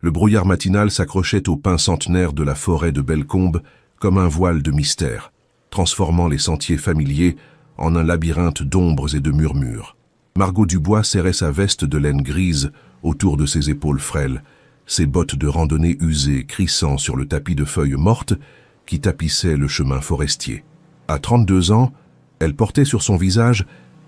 Le brouillard matinal s'accrochait aux pins centenaires de la forêt de Bellecombe comme un voile de mystère, transformant les sentiers familiers en un labyrinthe d'ombres et de murmures. Margot Dubois serrait sa veste de laine grise autour de ses épaules frêles, ses bottes de randonnée usées crissant sur le tapis de feuilles mortes qui tapissait le chemin forestier. À 32 ans, elle portait sur son visage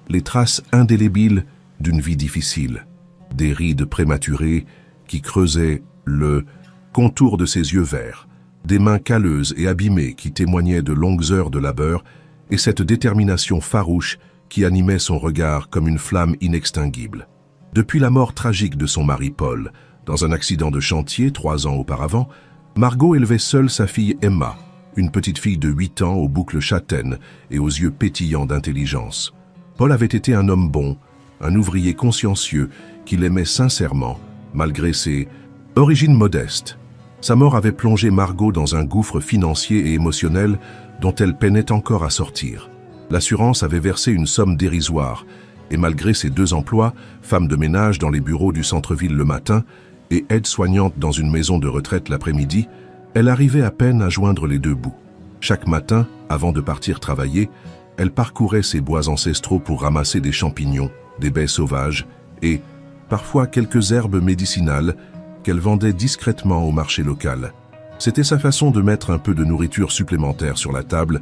les traces indélébiles d'une vie difficile, des rides prématurées qui creusaient le contour de ses yeux verts, des mains calleuses et abîmées qui témoignaient de longues heures de labeur et cette détermination farouche qui animait son regard comme une flamme inextinguible. Depuis la mort tragique de son mari Paul, dans un accident de chantier 3 ans auparavant, Margot élevait seule sa fille Emma, une petite fille de 8 ans aux boucles châtaines et aux yeux pétillants d'intelligence. Paul avait été un homme bon, un ouvrier consciencieux qui l'aimait sincèrement, malgré ses origines modestes. Sa mort avait plongé Margot dans un gouffre financier et émotionnel dont elle peinait encore à sortir. L'assurance avait versé une somme dérisoire, et malgré ses 2 emplois, femme de ménage dans les bureaux du centre-ville le matin et aide-soignante dans une maison de retraite l'après-midi, elle arrivait à peine à joindre les 2 bouts. Chaque matin, avant de partir travailler, elle parcourait ses bois ancestraux pour ramasser des champignons, des baies sauvages et, parfois, quelques herbes médicinales qu'elle vendait discrètement au marché local. C'était sa façon de mettre un peu de nourriture supplémentaire sur la table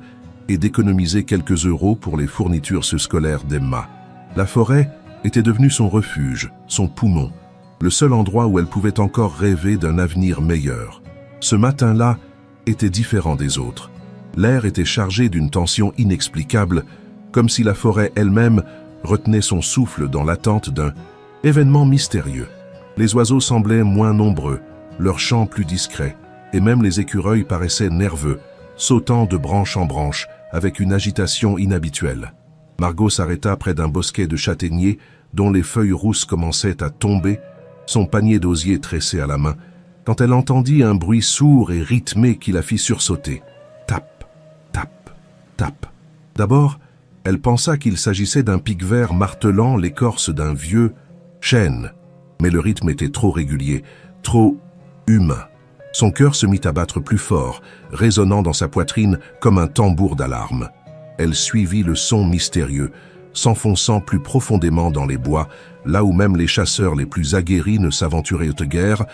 et d'économiser quelques euros pour les fournitures scolaires d'Emma. La forêt était devenue son refuge, son poumon, le seul endroit où elle pouvait encore rêver d'un avenir meilleur. Ce matin-là était différent des autres. L'air était chargé d'une tension inexplicable, comme si la forêt elle-même retenait son souffle dans l'attente d'un événement mystérieux. Les oiseaux semblaient moins nombreux, leurs chants plus discrets, et même les écureuils paraissaient nerveux, sautant de branche en branche avec une agitation inhabituelle. Margot s'arrêta près d'un bosquet de châtaigniers dont les feuilles rousses commençaient à tomber, son panier d'osier tressé à la main, quand elle entendit un bruit sourd et rythmé qui la fit sursauter. Tap, tap, tap. D'abord, elle pensa qu'il s'agissait d'un pic-vert martelant l'écorce d'un vieux chêne, mais le rythme était trop régulier, trop humain. Son cœur se mit à battre plus fort, résonnant dans sa poitrine comme un tambour d'alarme. Elle suivit le son mystérieux, s'enfonçant plus profondément dans les bois, là où même les chasseurs les plus aguerris ne s'aventuraient guère,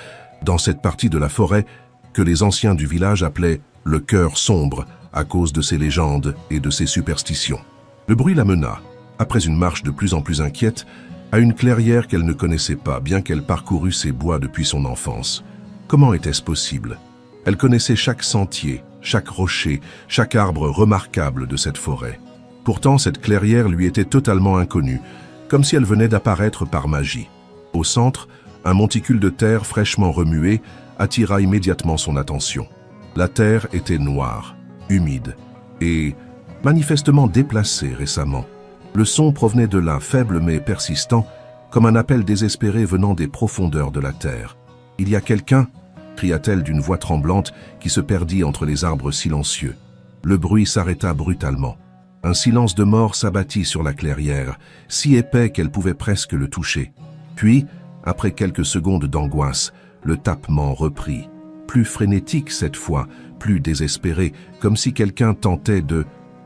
dans cette partie de la forêt que les anciens du village appelaient le cœur sombre à cause de ses légendes et de ses superstitions. Le bruit la mena, après une marche de plus en plus inquiète, à une clairière qu'elle ne connaissait pas, bien qu'elle parcourût ces bois depuis son enfance. Comment était-ce possible? Elle connaissait chaque sentier, chaque rocher, chaque arbre remarquable de cette forêt. Pourtant, cette clairière lui était totalement inconnue, comme si elle venait d'apparaître par magie. Au centre, un monticule de terre fraîchement remué attira immédiatement son attention. La terre était noire, humide et manifestement déplacée récemment. Le son provenait de là, faible mais persistant, comme un appel désespéré venant des profondeurs de la terre. « Il y a quelqu'un » cria-t-elle d'une voix tremblante qui se perdit entre les arbres silencieux. Le bruit s'arrêta brutalement. Un silence de mort s'abattit sur la clairière, si épais qu'elle pouvait presque le toucher. Puis, après quelques secondes d'angoisse, le tapement reprit. Plus frénétique cette fois, plus désespéré, comme si quelqu'un tentait de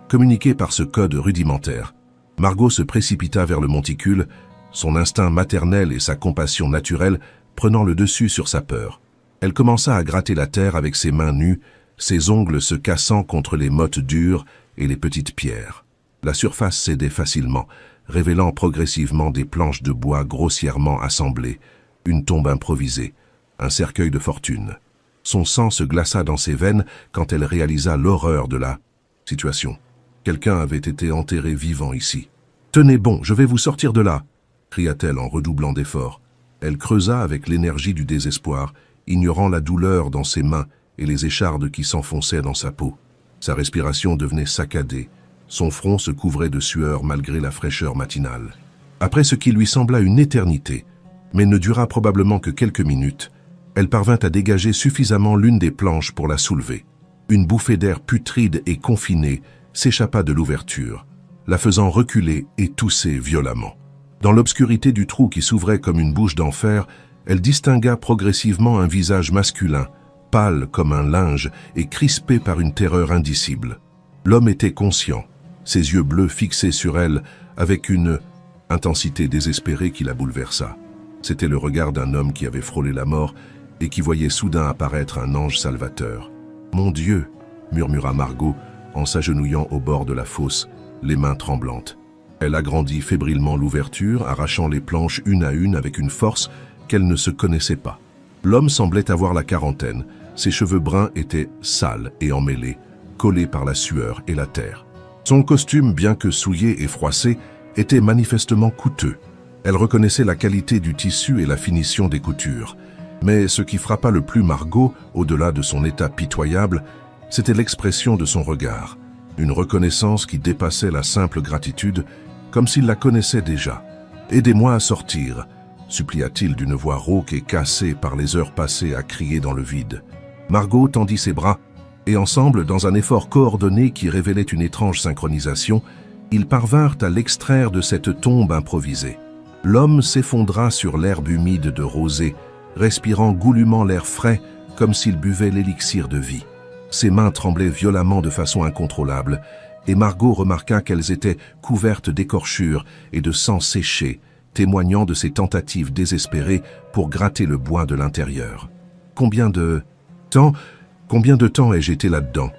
communiquer par ce code rudimentaire. Margot se précipita vers le monticule, son instinct maternel et sa compassion naturelle prenant le dessus sur sa peur. Elle commença à gratter la terre avec ses mains nues, ses ongles se cassant contre les mottes dures et les petites pierres. La surface cédait facilement, révélant progressivement des planches de bois grossièrement assemblées, une tombe improvisée, un cercueil de fortune. Son sang se glaça dans ses veines quand elle réalisa l'horreur de la situation. Quelqu'un avait été enterré vivant ici. « Tenez bon, je vais vous sortir de là !» cria-t-elle en redoublant d'efforts. Elle creusa avec l'énergie du désespoir, ignorant la douleur dans ses mains et les échardes qui s'enfonçaient dans sa peau. Sa respiration devenait saccadée. Son front se couvrait de sueur malgré la fraîcheur matinale. Après ce qui lui sembla une éternité, mais ne dura probablement que quelques minutes, elle parvint à dégager suffisamment l'une des planches pour la soulever. Une bouffée d'air putride et confiné s'échappa de l'ouverture, la faisant reculer et tousser violemment. Dans l'obscurité du trou qui s'ouvrait comme une bouche d'enfer, Elle distingua progressivement un visage masculin, pâle comme un linge et crispé par une terreur indicible. L'homme était conscient, ses yeux bleus fixés sur elle avec une intensité désespérée qui la bouleversa. C'était le regard d'un homme qui avait frôlé la mort et qui voyait soudain apparaître un ange salvateur. « Mon Dieu !» murmura Margot en s'agenouillant au bord de la fosse, les mains tremblantes. Elle agrandit fébrilement l'ouverture, arrachant les planches une à une avec une force qu'elle ne se connaissait pas. L'homme semblait avoir la quarantaine. Ses cheveux bruns étaient sales et emmêlés, collés par la sueur et la terre. Son costume, bien que souillé et froissé, était manifestement coûteux. Elle reconnaissait la qualité du tissu et la finition des coutures. Mais ce qui frappa le plus Margot, au-delà de son état pitoyable, c'était l'expression de son regard. Une reconnaissance qui dépassait la simple gratitude, comme s'il la connaissait déjà. « Aidez-moi à sortir », supplia-t-il d'une voix rauque et cassée par les heures passées à crier dans le vide. Margot tendit ses bras, et ensemble, dans un effort coordonné qui révélait une étrange synchronisation, ils parvinrent à l'extraire de cette tombe improvisée. L'homme s'effondra sur l'herbe humide de rosée, respirant goulûment l'air frais comme s'il buvait l'élixir de vie. Ses mains tremblaient violemment de façon incontrôlable, et Margot remarqua qu'elles étaient couvertes d'écorchures et de sang séché, témoignant de ses tentatives désespérées pour gratter le bois de l'intérieur. « Combien de temps ai-je été là-dedans »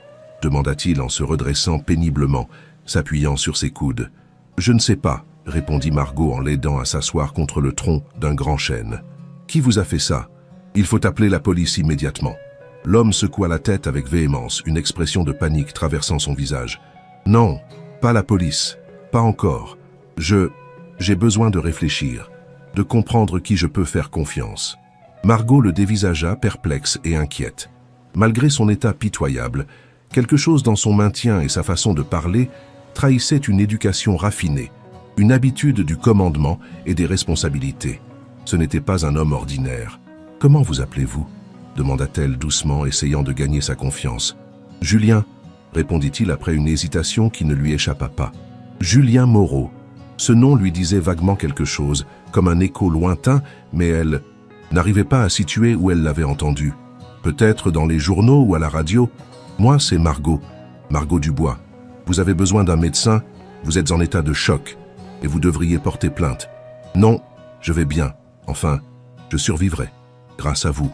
demanda-t-il en se redressant péniblement, s'appuyant sur ses coudes. « Je ne sais pas », répondit Margot en l'aidant à s'asseoir contre le tronc d'un grand chêne. « Qui vous a fait ça ? Il faut appeler la police immédiatement. » L'homme secoua la tête avec véhémence, une expression de panique traversant son visage. « Non, pas la police, pas encore. J'ai besoin de réfléchir, de comprendre qui je peux faire confiance. » Margot le dévisagea, perplexe et inquiète. Malgré son état pitoyable, quelque chose dans son maintien et sa façon de parler trahissait une éducation raffinée, une habitude du commandement et des responsabilités. Ce n'était pas un homme ordinaire. « Comment vous appelez-vous » demanda-t-elle doucement, essayant de gagner sa confiance. « Julien » répondit-il après une hésitation qui ne lui échappa pas. « Julien Moreau ». Ce nom lui disait vaguement quelque chose, comme un écho lointain, mais elle n'arrivait pas à situer où elle l'avait entendu. Peut-être dans les journaux ou à la radio. « Moi, c'est Margot, Margot Dubois. Vous avez besoin d'un médecin, vous êtes en état de choc, et vous devriez porter plainte. »« Non, je vais bien. Enfin, je survivrai. Grâce à vous. »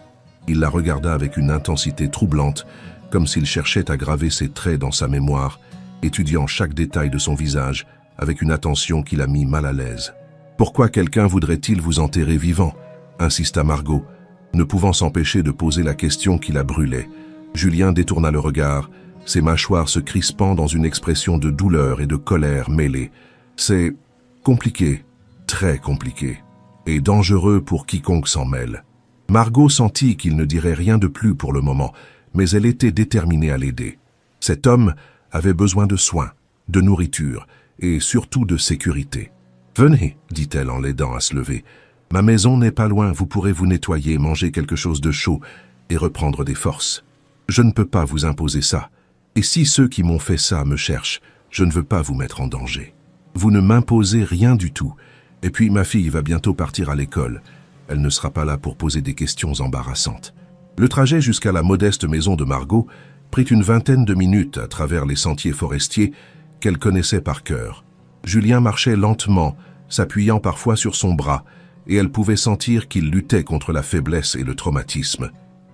Il la regarda avec une intensité troublante, comme s'il cherchait à graver ses traits dans sa mémoire, étudiant chaque détail de son visage, avec une attention qui la mit mal à l'aise. « Pourquoi quelqu'un voudrait-il vous enterrer vivant ?» insista Margot, ne pouvant s'empêcher de poser la question qui la brûlait. Julien détourna le regard, ses mâchoires se crispant dans une expression de douleur et de colère mêlée. « C'est compliqué, très compliqué, et dangereux pour quiconque s'en mêle. » Margot sentit qu'il ne dirait rien de plus pour le moment, mais elle était déterminée à l'aider. Cet homme avait besoin de soins, de nourriture et surtout de sécurité. « Venez, dit-elle en l'aidant à se lever. Ma maison n'est pas loin, vous pourrez vous nettoyer, manger quelque chose de chaud et reprendre des forces. Je ne peux pas vous imposer ça. Et si ceux qui m'ont fait ça me cherchent, je ne veux pas vous mettre en danger. Vous ne m'imposez rien du tout. Et puis ma fille va bientôt partir à l'école. Elle ne sera pas là pour poser des questions embarrassantes. » Le trajet jusqu'à la modeste maison de Margot prit une vingtaine de minutes à travers les sentiers forestiers qu'elle connaissait par cœur. Julien marchait lentement, s'appuyant parfois sur son bras, et elle pouvait sentir qu'il luttait contre la faiblesse et le traumatisme.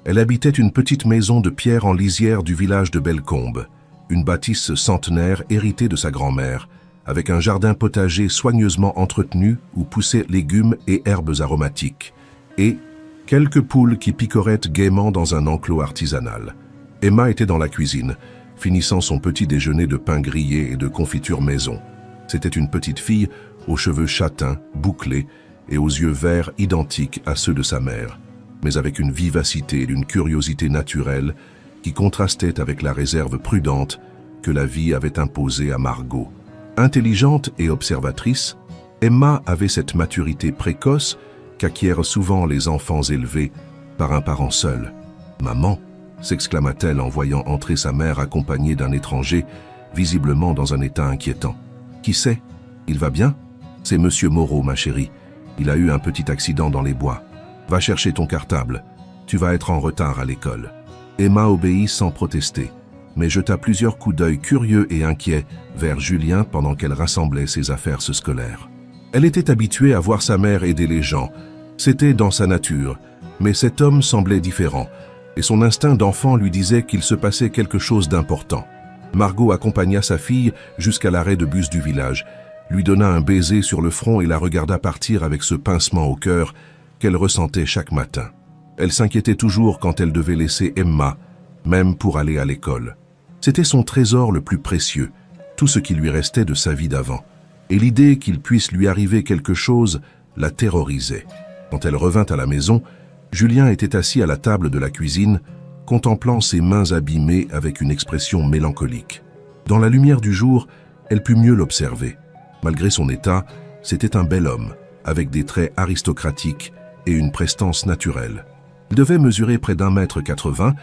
Elle habitait une petite maison de pierre en lisière du village de Bellecombe, une bâtisse centenaire héritée de sa grand-mère, avec un jardin potager soigneusement entretenu où poussaient légumes et herbes aromatiques, et quelques poules qui picoraient gaiement dans un enclos artisanal. Emma était dans la cuisine, finissant son petit déjeuner de pain grillé et de confiture maison. C'était une petite fille aux cheveux châtains, bouclés, et aux yeux verts identiques à ceux de sa mère, mais avec une vivacité et une curiosité naturelle qui contrastaient avec la réserve prudente que la vie avait imposée à Margot. Intelligente et observatrice, Emma avait cette maturité précoce qu'acquièrent souvent les enfants élevés par un parent seul. « Maman !» s'exclama-t-elle en voyant entrer sa mère accompagnée d'un étranger, visiblement dans un état inquiétant. « Qui c'est? Il va bien? C'est Monsieur Moreau, ma chérie. Il a eu un petit accident dans les bois. » Va chercher ton cartable. Tu vas être en retard à l'école. Emma obéit sans protester, mais jeta plusieurs coups d'œil curieux et inquiets vers Julien pendant qu'elle rassemblait ses affaires scolaires. Elle était habituée à voir sa mère aider les gens. C'était dans sa nature, mais cet homme semblait différent, et son instinct d'enfant lui disait qu'il se passait quelque chose d'important. Margot accompagna sa fille jusqu'à l'arrêt de bus du village, lui donna un baiser sur le front et la regarda partir avec ce pincement au cœur qu'elle ressentait chaque matin. Elle s'inquiétait toujours quand elle devait laisser Emma, même pour aller à l'école. C'était son trésor le plus précieux, tout ce qui lui restait de sa vie d'avant. Et l'idée qu'il puisse lui arriver quelque chose la terrorisait. Quand elle revint à la maison, Julien était assis à la table de la cuisine, contemplant ses mains abîmées avec une expression mélancolique. Dans la lumière du jour, elle put mieux l'observer. Malgré son état, c'était un bel homme, avec des traits aristocratiques et une prestance naturelle. Il devait mesurer près d'1,80 m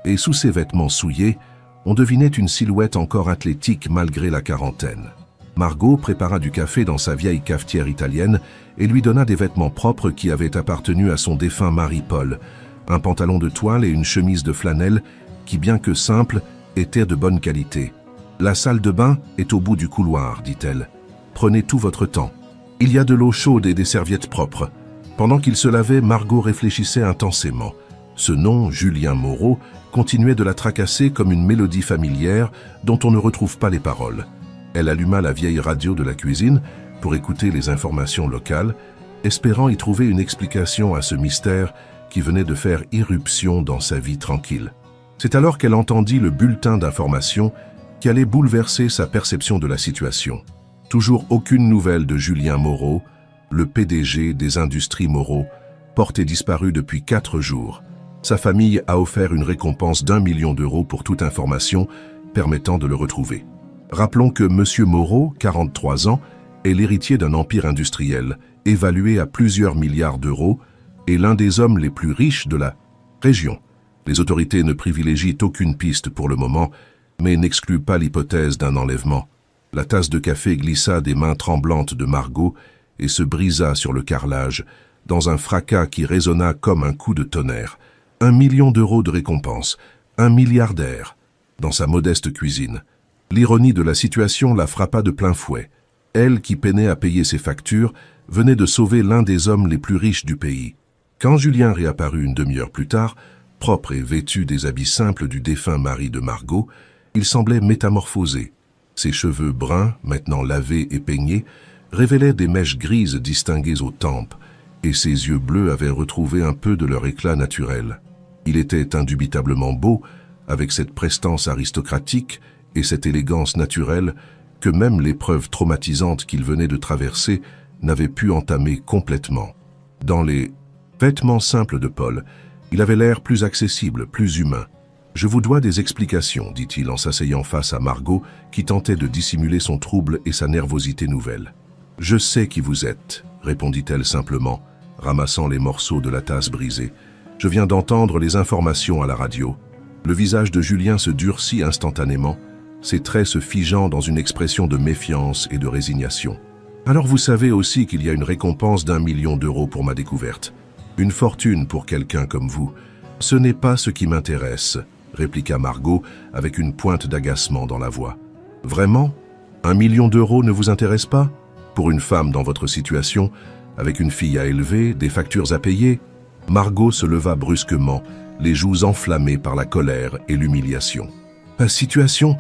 et sous ses vêtements souillés, on devinait une silhouette encore athlétique malgré la quarantaine. Margot prépara du café dans sa vieille cafetière italienne et lui donna des vêtements propres qui avaient appartenu à son défunt mari Paul, un pantalon de toile et une chemise de flanelle qui, bien que simple, étaient de bonne qualité. « La salle de bain est au bout du couloir, dit-elle. Prenez tout votre temps. Il y a de l'eau chaude et des serviettes propres. » Pendant qu'il se lavait, Margot réfléchissait intensément. Ce nom, Julien Moreau, continuait de la tracasser comme une mélodie familière dont on ne retrouve pas les paroles. Elle alluma la vieille radio de la cuisine pour écouter les informations locales, espérant y trouver une explication à ce mystère qui venait de faire irruption dans sa vie tranquille. C'est alors qu'elle entendit le bulletin d'information qui allait bouleverser sa perception de la situation. Toujours aucune nouvelle de Julien Moreau, le PDG des Industries Moreau, porté disparu depuis 4 jours. Sa famille a offert une récompense d'1 million d'euros pour toute information permettant de le retrouver. Rappelons que M. Moreau, 43 ans, est l'héritier d'un empire industriel, évalué à plusieurs milliards d'euros, et l'un des hommes les plus riches de la région. Les autorités ne privilégient aucune piste pour le moment, mais n'excluent pas l'hypothèse d'un enlèvement. La tasse de café glissa des mains tremblantes de Margot et se brisa sur le carrelage, dans un fracas qui résonna comme un coup de tonnerre. 1 million d'euros de récompense, un milliardaire, dans sa modeste cuisine. L'ironie de la situation la frappa de plein fouet. Elle, qui peinait à payer ses factures, venait de sauver l'un des hommes les plus riches du pays. Quand Julien réapparut une demi-heure plus tard, propre et vêtu des habits simples du défunt mari de Margot, il semblait métamorphosé. Ses cheveux bruns, maintenant lavés et peignés, révélaient des mèches grises distinguées aux tempes, et ses yeux bleus avaient retrouvé un peu de leur éclat naturel. Il était indubitablement beau, avec cette prestance aristocratique et cette élégance naturelle que même l'épreuve traumatisante qu'il venait de traverser n'avait pu entamer complètement. Dans les vêtements simples de Paul, il avait l'air plus accessible, plus humain. « Je vous dois des explications, dit-il en s'asseyant face à Margot, qui tentait de dissimuler son trouble et sa nervosité nouvelle. « Je sais qui vous êtes, répondit-elle simplement, ramassant les morceaux de la tasse brisée. « Je viens d'entendre les informations à la radio. » Le visage de Julien se durcit instantanément, ses traits se figeant dans une expression de méfiance et de résignation. « Alors vous savez aussi qu'il y a une récompense d'1 million d'euros pour ma découverte. Une fortune pour quelqu'un comme vous. Ce n'est pas ce qui m'intéresse, répliqua Margot avec une pointe d'agacement dans la voix. « Vraiment ? 1 million d'euros ne vous intéresse pas ? Pour une femme dans votre situation, avec une fille à élever, des factures à payer ?» Margot se leva brusquement, les joues enflammées par la colère et l'humiliation. « Ma situation ?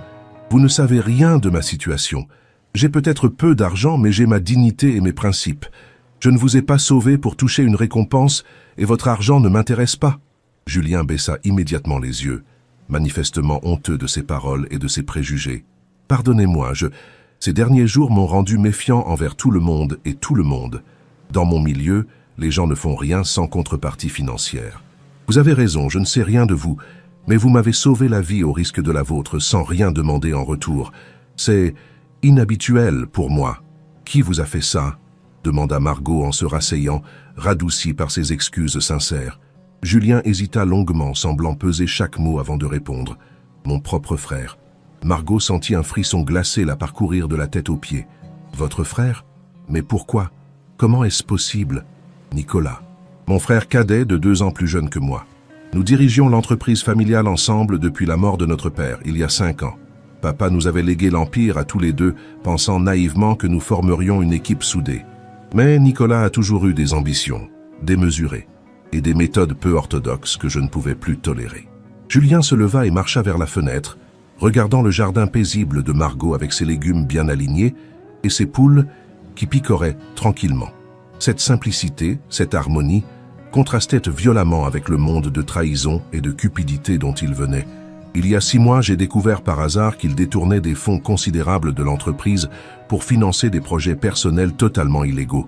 Vous ne savez rien de ma situation. J'ai peut-être peu d'argent, mais j'ai ma dignité et mes principes. Je ne vous ai pas sauvé pour toucher une récompense et votre argent ne m'intéresse pas. » Julien baissa immédiatement les yeux, manifestement honteux de ses paroles et de ses préjugés. « Pardonnez-moi, ces derniers jours m'ont rendu méfiant envers tout le monde et tout le monde. Dans mon milieu, les gens ne font rien sans contrepartie financière. Vous avez raison, je ne sais rien de vous, mais vous m'avez sauvé la vie au risque de la vôtre sans rien demander en retour. C'est inhabituel pour moi. Qui vous a fait ça ?» demanda Margot en se rasseyant, radoucie par ses excuses sincères. Julien hésita longuement, semblant peser chaque mot avant de répondre. « Mon propre frère. » Margot sentit un frisson glacé la parcourir de la tête aux pieds. « Votre frère ? Mais pourquoi ? Comment est-ce possible ? » « Nicolas. » Mon frère cadet de 2 ans plus jeune que moi. Nous dirigions l'entreprise familiale ensemble depuis la mort de notre père, il y a 5 ans. Papa nous avait légué l'empire à tous les deux, pensant naïvement que nous formerions une équipe soudée. Mais Nicolas a toujours eu des ambitions, démesurées, et des méthodes peu orthodoxes que je ne pouvais plus tolérer. Julien se leva et marcha vers la fenêtre, regardant le jardin paisible de Margot avec ses légumes bien alignés et ses poules qui picoraient tranquillement. Cette simplicité, cette harmonie, contrastait violemment avec le monde de trahison et de cupidité dont il venait. Il y a 6 mois, j'ai découvert par hasard qu'il détournait des fonds considérables de l'entreprise pour financer des projets personnels totalement illégaux.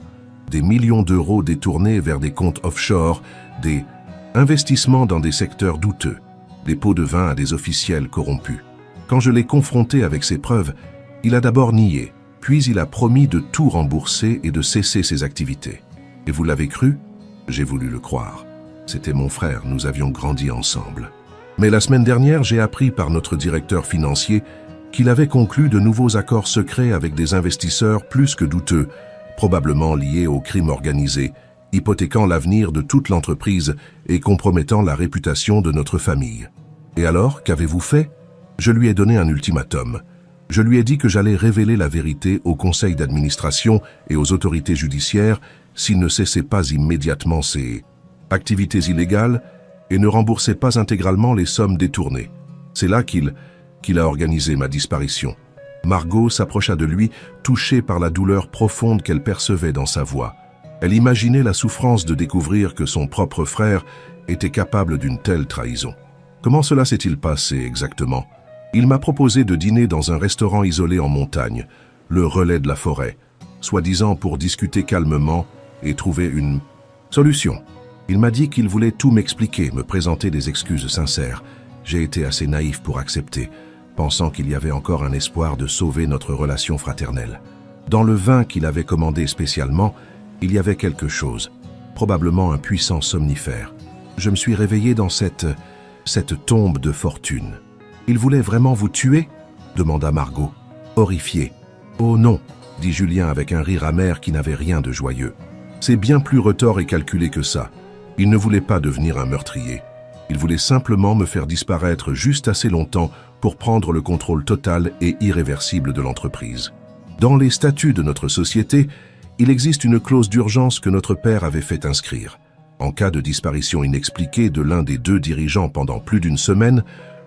Des millions d'euros détournés vers des comptes offshore, des investissements dans des secteurs douteux, des pots de vin à des officiels corrompus. Quand je l'ai confronté avec ces preuves, il a d'abord nié, puis il a promis de tout rembourser et de cesser ses activités. Et vous l'avez cru? J'ai voulu le croire. C'était mon frère, nous avions grandi ensemble. Mais la semaine dernière, j'ai appris par notre directeur financier qu'il avait conclu de nouveaux accords secrets avec des investisseurs plus que douteux, probablement liés au crime organisé, hypothéquant l'avenir de toute l'entreprise et compromettant la réputation de notre famille. Et alors, qu'avez-vous fait? Je lui ai donné un ultimatum. Je lui ai dit que j'allais révéler la vérité au conseil d'administration et aux autorités judiciaires s'il ne cessait pas immédiatement ses activités illégales et ne remboursait pas intégralement les sommes détournées. C'est là qu'il a organisé ma disparition. Margot s'approcha de lui, touchée par la douleur profonde qu'elle percevait dans sa voix. Elle imaginait la souffrance de découvrir que son propre frère était capable d'une telle trahison. Comment cela s'est-il passé exactement? Il m'a proposé de dîner dans un restaurant isolé en montagne, le relais de la forêt, soi-disant pour discuter calmement et trouver une solution. Il m'a dit qu'il voulait tout m'expliquer, me présenter des excuses sincères. J'ai été assez naïf pour accepter, pensant qu'il y avait encore un espoir de sauver notre relation fraternelle. Dans le vin qu'il avait commandé spécialement, il y avait quelque chose, probablement un puissant somnifère. Je me suis réveillé dans cette tombe de fortune. « Il voulait vraiment vous tuer ?» demanda Margot, horrifiée. « Oh non !» dit Julien avec un rire amer qui n'avait rien de joyeux. « C'est bien plus retors et calculé que ça. Il ne voulait pas devenir un meurtrier. Il voulait simplement me faire disparaître juste assez longtemps pour prendre le contrôle total et irréversible de l'entreprise. Dans les statuts de notre société, il existe une clause d'urgence que notre père avait fait inscrire. En cas de disparition inexpliquée de l'un des 2 dirigeants pendant plus d'1 semaine,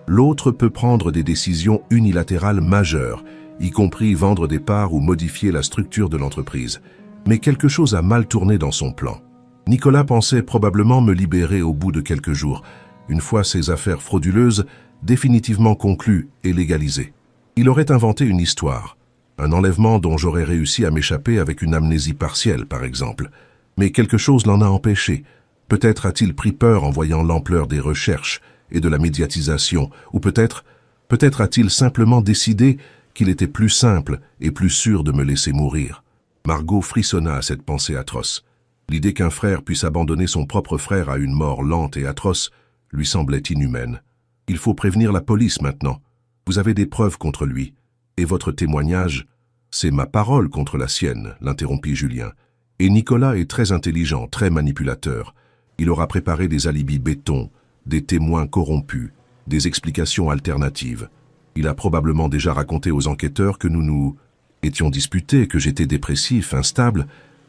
l'autre peut prendre des décisions unilatérales majeures, y compris vendre des parts ou modifier la structure de l'entreprise. Mais quelque chose a mal tourné dans son plan. Nicolas pensait probablement me libérer au bout de quelques jours, une fois ces affaires frauduleuses définitivement conclues et légalisées. Il aurait inventé une histoire, un enlèvement dont j'aurais réussi à m'échapper avec une amnésie partielle, par exemple. Mais quelque chose l'en a empêché. Peut-être a-t-il pris peur en voyant l'ampleur des recherches et de la médiatisation, ou peut-être a-t-il simplement décidé qu'il était plus simple et plus sûr de me laisser mourir. Margot frissonna à cette pensée atroce. L'idée qu'un frère puisse abandonner son propre frère à une mort lente et atroce lui semblait inhumaine. Il faut prévenir la police maintenant. Vous avez des preuves contre lui. Et votre témoignage, c'est ma parole contre la sienne, l'interrompit Julien. Et Nicolas est très intelligent, très manipulateur. Il aura préparé des alibis béton, des témoins corrompus, des explications alternatives. Il a probablement déjà raconté aux enquêteurs que nous étions disputés, que j'étais dépressif, instable.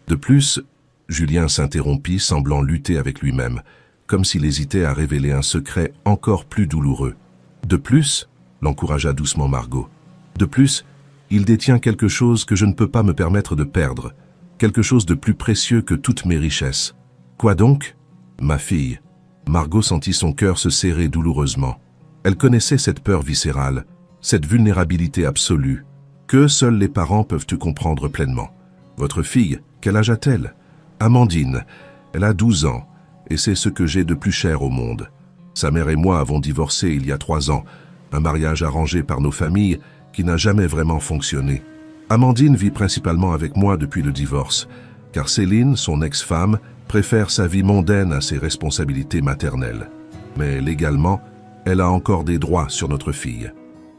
De plus, Julien s'interrompit, semblant lutter avec lui-même, comme s'il hésitait à révéler un secret encore plus douloureux. De plus, l'encouragea doucement Margot, de plus, il détient quelque chose que je ne peux pas me permettre de perdre, quelque chose de plus précieux que toutes mes richesses. Quoi donc? Ma fille. Margot sentit son cœur se serrer douloureusement. Elle connaissait cette peur viscérale, cette vulnérabilité absolue, que seuls les parents peuvent comprendre pleinement. Votre fille, quel âge a-t-elle? Amandine, elle a 12 ans, et c'est ce que j'ai de plus cher au monde. Sa mère et moi avons divorcé il y a 3 ans, un mariage arrangé par nos familles qui n'a jamais vraiment fonctionné. Amandine vit principalement avec moi depuis le divorce, car Céline, son ex-femme, préfère sa vie mondaine à ses responsabilités maternelles. Mais légalement, elle a encore des droits sur notre fille.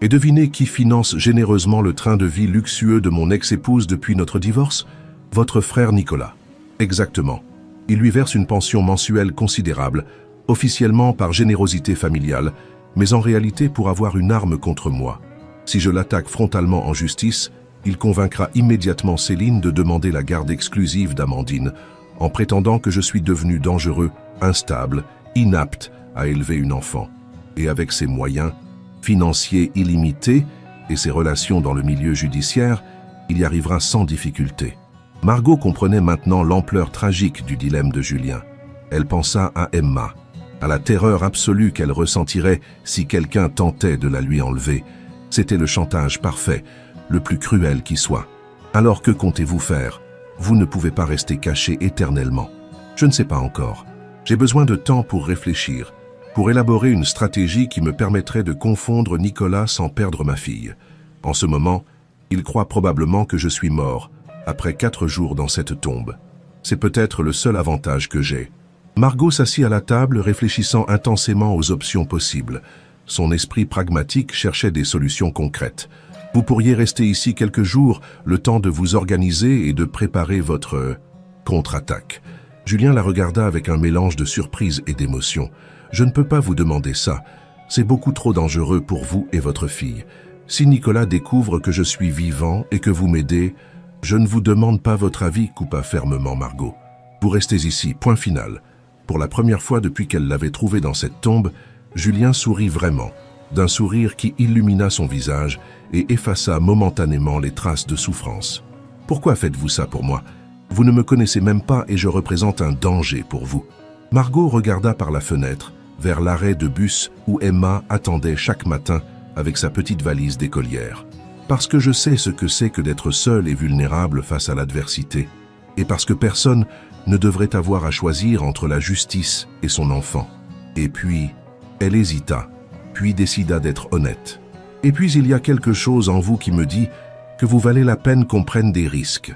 Et devinez qui finance généreusement le train de vie luxueux de mon ex-épouse depuis notre divorce? Votre frère Nicolas. Exactement. Il lui verse une pension mensuelle considérable, officiellement par générosité familiale, mais en réalité pour avoir une arme contre moi. Si je l'attaque frontalement en justice, il convaincra immédiatement Céline de demander la garde exclusive d'Amandine, en prétendant que je suis devenu dangereux, instable, inapte à élever une enfant. Et avec ses moyens financiers illimités et ses relations dans le milieu judiciaire, il y arrivera sans difficulté. Margot comprenait maintenant l'ampleur tragique du dilemme de Julien. Elle pensa à Emma, à la terreur absolue qu'elle ressentirait si quelqu'un tentait de la lui enlever. C'était le chantage parfait, le plus cruel qui soit. Alors que comptez-vous faire? Vous ne pouvez pas rester caché éternellement. Je ne sais pas encore. J'ai besoin de temps pour réfléchir, pour élaborer une stratégie qui me permettrait de confondre Nicolas sans perdre ma fille. En ce moment, il croit probablement que je suis mort, après 4 jours dans cette tombe. C'est peut-être le seul avantage que j'ai. Margot s'assit à la table, réfléchissant intensément aux options possibles. Son esprit pragmatique cherchait des solutions concrètes. Vous pourriez rester ici quelques jours, le temps de vous organiser et de préparer votre contre-attaque. Julien la regarda avec un mélange de surprise et d'émotion. Je ne peux pas vous demander ça. C'est beaucoup trop dangereux pour vous et votre fille. Si Nicolas découvre que je suis vivant et que vous m'aidez, je ne vous demande pas votre avis, coupa fermement Margot. Vous restez ici, point final. Pour la première fois depuis qu'elle l'avait trouvé dans cette tombe, Julien sourit vraiment, d'un sourire qui illumina son visage et effaça momentanément les traces de souffrance. Pourquoi faites-vous ça pour moi? Vous ne me connaissez même pas et je représente un danger pour vous. Margot regarda par la fenêtre, vers l'arrêt de bus où Emma attendait chaque matin avec sa petite valise d'écolière. Parce que je sais ce que c'est que d'être seule et vulnérable face à l'adversité, et parce que personne ne devrait avoir à choisir entre la justice et son enfant. Et puis, elle hésita, puis décida d'être honnête. Et puis il y a quelque chose en vous qui me dit que vous valez la peine qu'on prenne des risques.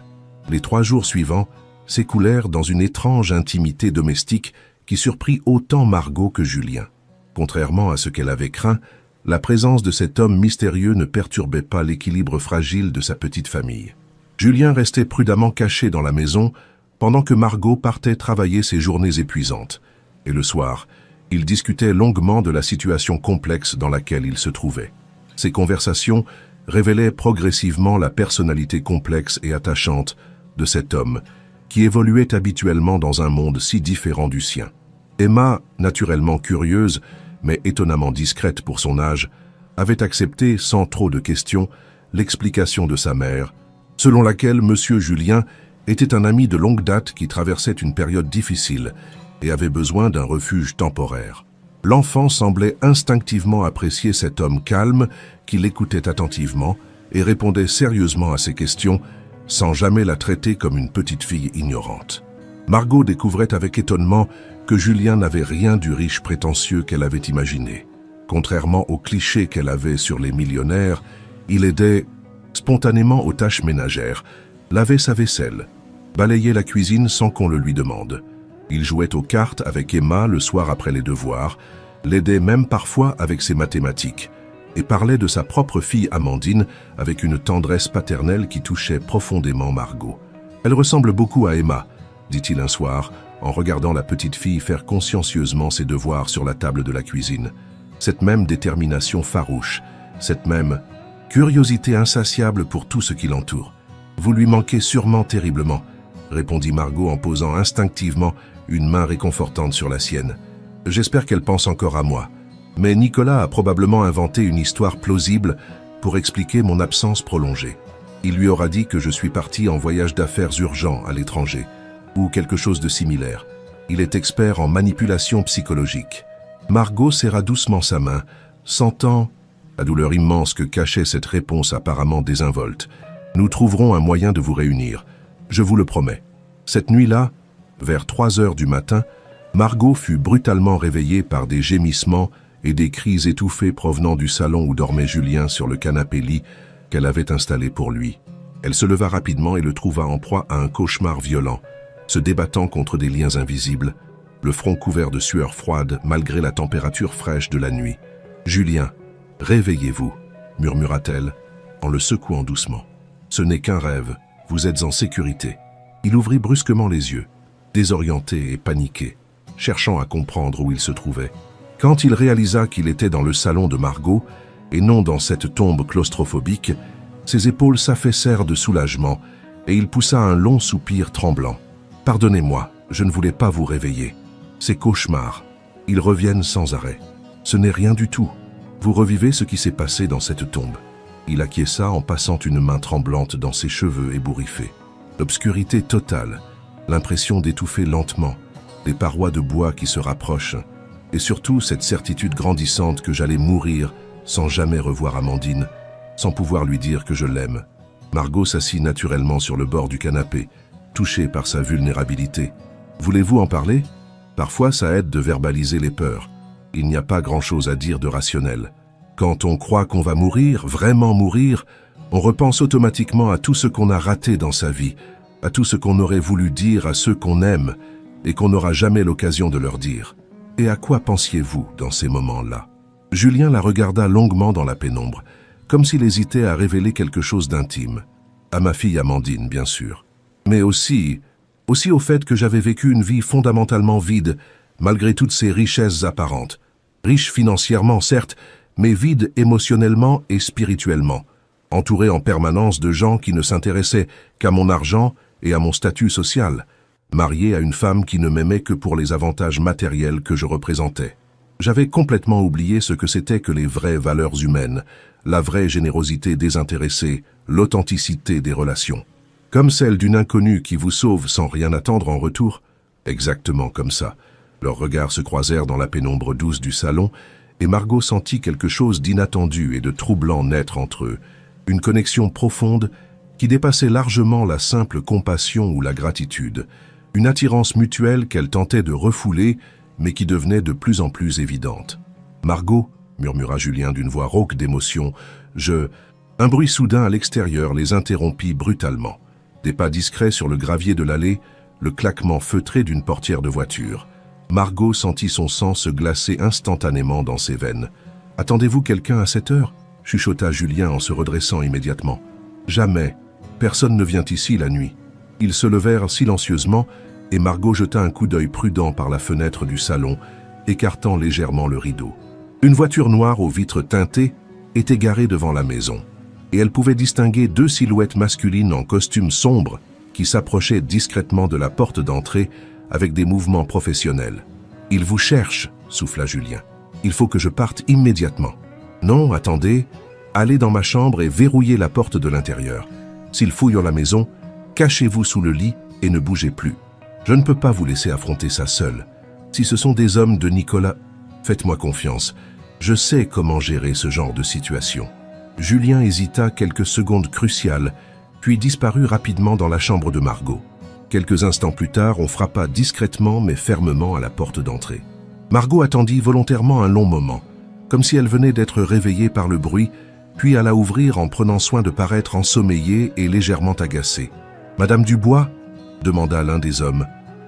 Les 3 jours suivants s'écoulèrent dans une étrange intimité domestique qui surprit autant Margot que Julien. Contrairement à ce qu'elle avait craint, la présence de cet homme mystérieux ne perturbait pas l'équilibre fragile de sa petite famille. Julien restait prudemment caché dans la maison pendant que Margot partait travailler ses journées épuisantes. Et le soir, ils discutaient longuement de la situation complexe dans laquelle ils se trouvaient. Ces conversations révélaient progressivement la personnalité complexe et attachante de cet homme qui évoluait habituellement dans un monde si différent du sien. Emma, naturellement curieuse, mais étonnamment discrète pour son âge, avait accepté, sans trop de questions, l'explication de sa mère, selon laquelle M. Julien était un ami de longue date qui traversait une période difficile et avait besoin d'un refuge temporaire. L'enfant semblait instinctivement apprécier cet homme calme qui l'écoutait attentivement et répondait sérieusement à ses questions, sans jamais la traiter comme une petite fille ignorante. Margot découvrait avec étonnement que Julien n'avait rien du riche prétentieux qu'elle avait imaginé. Contrairement aux clichés qu'elle avait sur les millionnaires, il aidait spontanément aux tâches ménagères, lavait sa vaisselle, balayait la cuisine sans qu'on le lui demande. Il jouait aux cartes avec Emma le soir après les devoirs, l'aidait même parfois avec ses mathématiques, et parlait de sa propre fille Amandine avec une tendresse paternelle qui touchait profondément Margot. « Elle ressemble beaucoup à Emma », dit-il un soir, en regardant la petite fille faire consciencieusement ses devoirs sur la table de la cuisine. Cette même détermination farouche, cette même curiosité insatiable pour tout ce qui l'entoure. « Vous lui manquez sûrement terriblement », répondit Margot en posant instinctivement une main réconfortante sur la sienne. « J'espère qu'elle pense encore à moi. Mais Nicolas a probablement inventé une histoire plausible pour expliquer mon absence prolongée. Il lui aura dit que je suis parti en voyage d'affaires urgent à l'étranger, ou quelque chose de similaire. Il est expert en manipulation psychologique. » Margot serra doucement sa main, sentant la douleur immense que cachait cette réponse apparemment désinvolte. « Nous trouverons un moyen de vous réunir. Je vous le promets. » Cette nuit-là, vers 3 heures du matin, Margot fut brutalement réveillée par des gémissements et des cris étouffés provenant du salon où dormait Julien sur le canapé-lit qu'elle avait installé pour lui. Elle se leva rapidement et le trouva en proie à un cauchemar violent, se débattant contre des liens invisibles, le front couvert de sueur froide malgré la température fraîche de la nuit. « Julien, réveillez-vous » murmura-t-elle en le secouant doucement. « Ce n'est qu'un rêve, vous êtes en sécurité. » Il ouvrit brusquement les yeux. désorienté et paniqué, cherchant à comprendre où il se trouvait. Quand il réalisa qu'il était dans le salon de Margot, et non dans cette tombe claustrophobique, ses épaules s'affaissèrent de soulagement, et il poussa un long soupir tremblant. « Pardonnez-moi, je ne voulais pas vous réveiller. Ces cauchemars, ils reviennent sans arrêt. Ce n'est rien du tout. Vous revivez ce qui s'est passé dans cette tombe. » Il acquiesça en passant une main tremblante dans ses cheveux ébouriffés. L'obscurité totale, l'impression d'étouffer lentement, les parois de bois qui se rapprochent, et surtout cette certitude grandissante que j'allais mourir sans jamais revoir Amandine, sans pouvoir lui dire que je l'aime. Margot s'assit naturellement sur le bord du canapé, touchée par sa vulnérabilité. « Voulez-vous en parler ? Parfois, ça aide de verbaliser les peurs. Il n'y a pas grand-chose à dire de rationnel. Quand on croit qu'on va mourir, vraiment mourir, on repense automatiquement à tout ce qu'on a raté dans sa vie, à tout ce qu'on aurait voulu dire à ceux qu'on aime et qu'on n'aura jamais l'occasion de leur dire. Et à quoi pensiez-vous dans ces moments-là » Julien la regarda longuement dans la pénombre, comme s'il hésitait à révéler quelque chose d'intime. À ma fille Amandine, bien sûr. Mais aussi au fait que j'avais vécu une vie fondamentalement vide, malgré toutes ces richesses apparentes. Riche financièrement, certes, mais vide émotionnellement et spirituellement. Entouré en permanence de gens qui ne s'intéressaient qu'à mon argent et à mon statut social. Marié à une femme qui ne m'aimait que pour les avantages matériels que je représentais. J'avais complètement oublié ce que c'était que les vraies valeurs humaines, la vraie générosité désintéressée, l'authenticité des relations. Comme celle d'une inconnue qui vous sauve sans rien attendre en retour. Exactement comme ça. Leurs regards se croisèrent dans la pénombre douce du salon, et Margot sentit quelque chose d'inattendu et de troublant naître entre eux. Une connexion profonde qui dépassait largement la simple compassion ou la gratitude. Une attirance mutuelle qu'elle tentait de refouler, mais qui devenait de plus en plus évidente. « Margot » murmura Julien d'une voix rauque d'émotion, « Un bruit soudain à l'extérieur les interrompit brutalement. Des pas discrets sur le gravier de l'allée, le claquement feutré d'une portière de voiture. Margot sentit son sang se glacer instantanément dans ses veines. « Attendez-vous quelqu'un à cette heure » chuchota Julien en se redressant immédiatement. « Jamais. Personne ne vient ici la nuit. » Ils se levèrent silencieusement et Margot jeta un coup d'œil prudent par la fenêtre du salon, écartant légèrement le rideau. Une voiture noire aux vitres teintées était garée devant la maison, et elle pouvait distinguer deux silhouettes masculines en costume sombre qui s'approchaient discrètement de la porte d'entrée avec des mouvements professionnels. « Il vous cherche » souffla Julien. « Il faut que je parte immédiatement. »« Non, attendez, allez dans ma chambre et verrouillez la porte de l'intérieur. S'ils fouillent la maison, cachez-vous sous le lit et ne bougez plus. Je ne peux pas vous laisser affronter ça seul. Si ce sont des hommes de Nicolas, faites-moi confiance. Je sais comment gérer ce genre de situation. » Julien hésita quelques secondes cruciales, puis disparut rapidement dans la chambre de Margot. Quelques instants plus tard, on frappa discrètement mais fermement à la porte d'entrée. Margot attendit volontairement un long moment, comme si elle venait d'être réveillée par le bruit, puis alla ouvrir en prenant soin de paraître ensommeillée et légèrement agacée. « Madame Dubois » demanda l'un des hommes,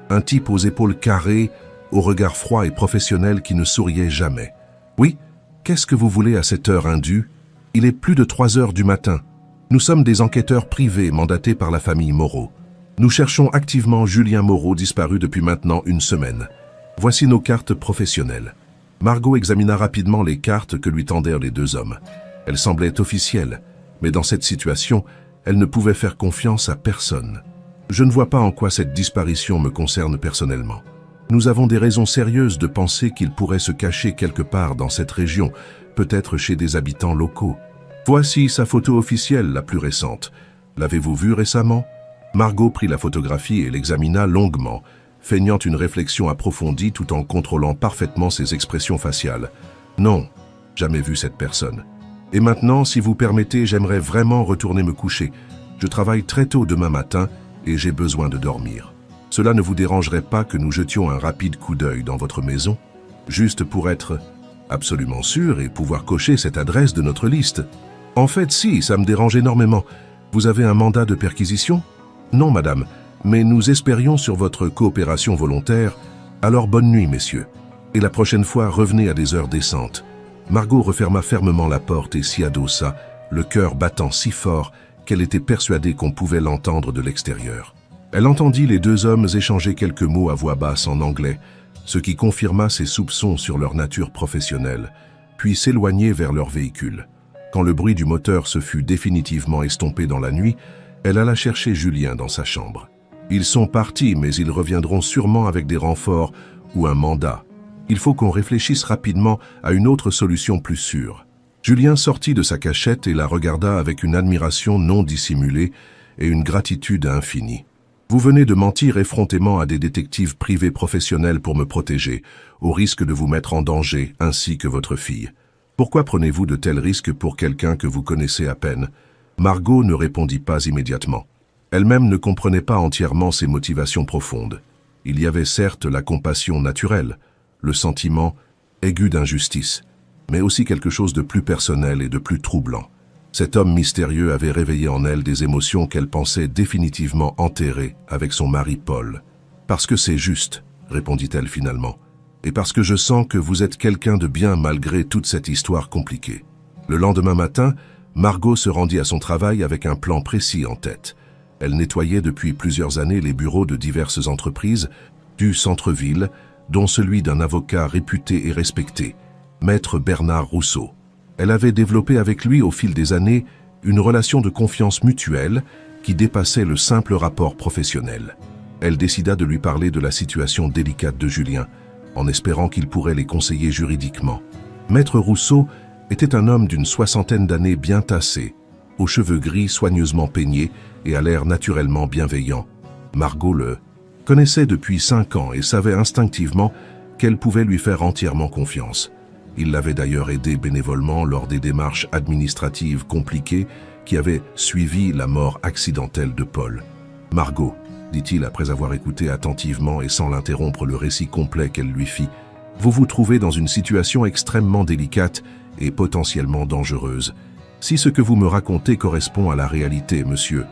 un type aux épaules carrées, au regard froid et professionnel qui ne souriait jamais. « Oui, qu'est-ce que vous voulez à cette heure indue ? Il est plus de 3 heures du matin. Nous sommes des enquêteurs privés mandatés par la famille Moreau. Nous cherchons activement Julien Moreau disparu depuis maintenant 1 semaine. Voici nos cartes professionnelles. » Margot examina rapidement les cartes que lui tendèrent les deux hommes. Elles semblaient officielles, mais dans cette situation, elle ne pouvait faire confiance à personne. « Je ne vois pas en quoi cette disparition me concerne personnellement. Nous avons des raisons sérieuses de penser qu'il pourrait se cacher quelque part dans cette région, peut-être chez des habitants locaux. Voici sa photo officielle la plus récente. L'avez-vous vue récemment ?» Margot prit la photographie et l'examina longuement, feignant une réflexion approfondie tout en contrôlant parfaitement ses expressions faciales. « Non, jamais vu cette personne. Et maintenant, si vous permettez, j'aimerais vraiment retourner me coucher. Je travaille très tôt demain matin et j'ai besoin de dormir. Cela ne vous dérangerait pas que nous jetions un rapide coup d'œil dans votre maison, juste pour être absolument sûr et pouvoir cocher cette adresse de notre liste? En fait, si, ça me dérange énormément. Vous avez un mandat de perquisition? Non, madame, mais nous espérions sur votre coopération volontaire. Alors bonne nuit, messieurs. Et la prochaine fois, revenez à des heures décentes. » Margot referma fermement la porte et s'y adossa, le cœur battant si fort qu'elle était persuadée qu'on pouvait l'entendre de l'extérieur. Elle entendit les deux hommes échanger quelques mots à voix basse en anglais, ce qui confirma ses soupçons sur leur nature professionnelle, puis s'éloigner vers leur véhicule. Quand le bruit du moteur se fut définitivement estompé dans la nuit, elle alla chercher Julien dans sa chambre. Ils sont partis, mais ils reviendront sûrement avec des renforts ou un mandat. Il faut qu'on réfléchisse rapidement à une autre solution plus sûre. Julien sortit de sa cachette et la regarda avec une admiration non dissimulée et une gratitude infinie. Vous venez de mentir effrontément à des détectives privés professionnels pour me protéger, au risque de vous mettre en danger, ainsi que votre fille. Pourquoi prenez-vous de tels risques pour quelqu'un que vous connaissez à peine? Margot ne répondit pas immédiatement. Elle-même ne comprenait pas entièrement ses motivations profondes. Il y avait certes la compassion naturelle, le sentiment aigu d'injustice, mais aussi quelque chose de plus personnel et de plus troublant. Cet homme mystérieux avait réveillé en elle des émotions qu'elle pensait définitivement enterrées avec son mari Paul. « Parce que c'est juste », répondit-elle finalement, « et parce que je sens que vous êtes quelqu'un de bien malgré toute cette histoire compliquée. » Le lendemain matin, Margot se rendit à son travail avec un plan précis en tête. Elle nettoyait depuis plusieurs années les bureaux de diverses entreprises du centre-ville, dont celui d'un avocat réputé et respecté, Maître Bernard Rousseau. Elle avait développé avec lui au fil des années une relation de confiance mutuelle qui dépassait le simple rapport professionnel. Elle décida de lui parler de la situation délicate de Julien, en espérant qu'il pourrait les conseiller juridiquement. Maître Rousseau était un homme d'une soixantaine d'années bien tassé, aux cheveux gris soigneusement peignés et à l'air naturellement bienveillant. Margot le connaissait depuis 5 ans et savait instinctivement qu'elle pouvait lui faire entièrement confiance. Il l'avait d'ailleurs aidé bénévolement lors des démarches administratives compliquées qui avaient suivi la mort accidentelle de Paul. « Margot », dit-il après avoir écouté attentivement et sans l'interrompre le récit complet qu'elle lui fit, « vous vous trouvez dans une situation extrêmement délicate et potentiellement dangereuse. Si ce que vous me racontez correspond à la réalité, monsieur,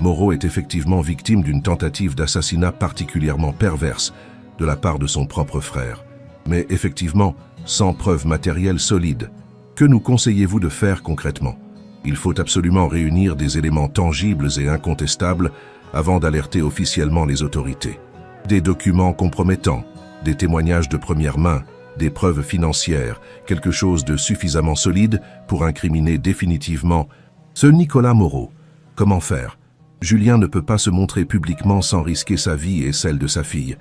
Moreau est effectivement victime d'une tentative d'assassinat particulièrement perverse de la part de son propre frère. Mais effectivement, sans preuves matérielles solides. Que nous conseillez-vous de faire concrètement? Il faut absolument réunir des éléments tangibles et incontestables avant d'alerter officiellement les autorités. Des documents compromettants, des témoignages de première main, des preuves financières, quelque chose de suffisamment solide pour incriminer définitivement ce Nicolas Moreau. Comment faire? Julien ne peut pas se montrer publiquement sans risquer sa vie et celle de sa fille.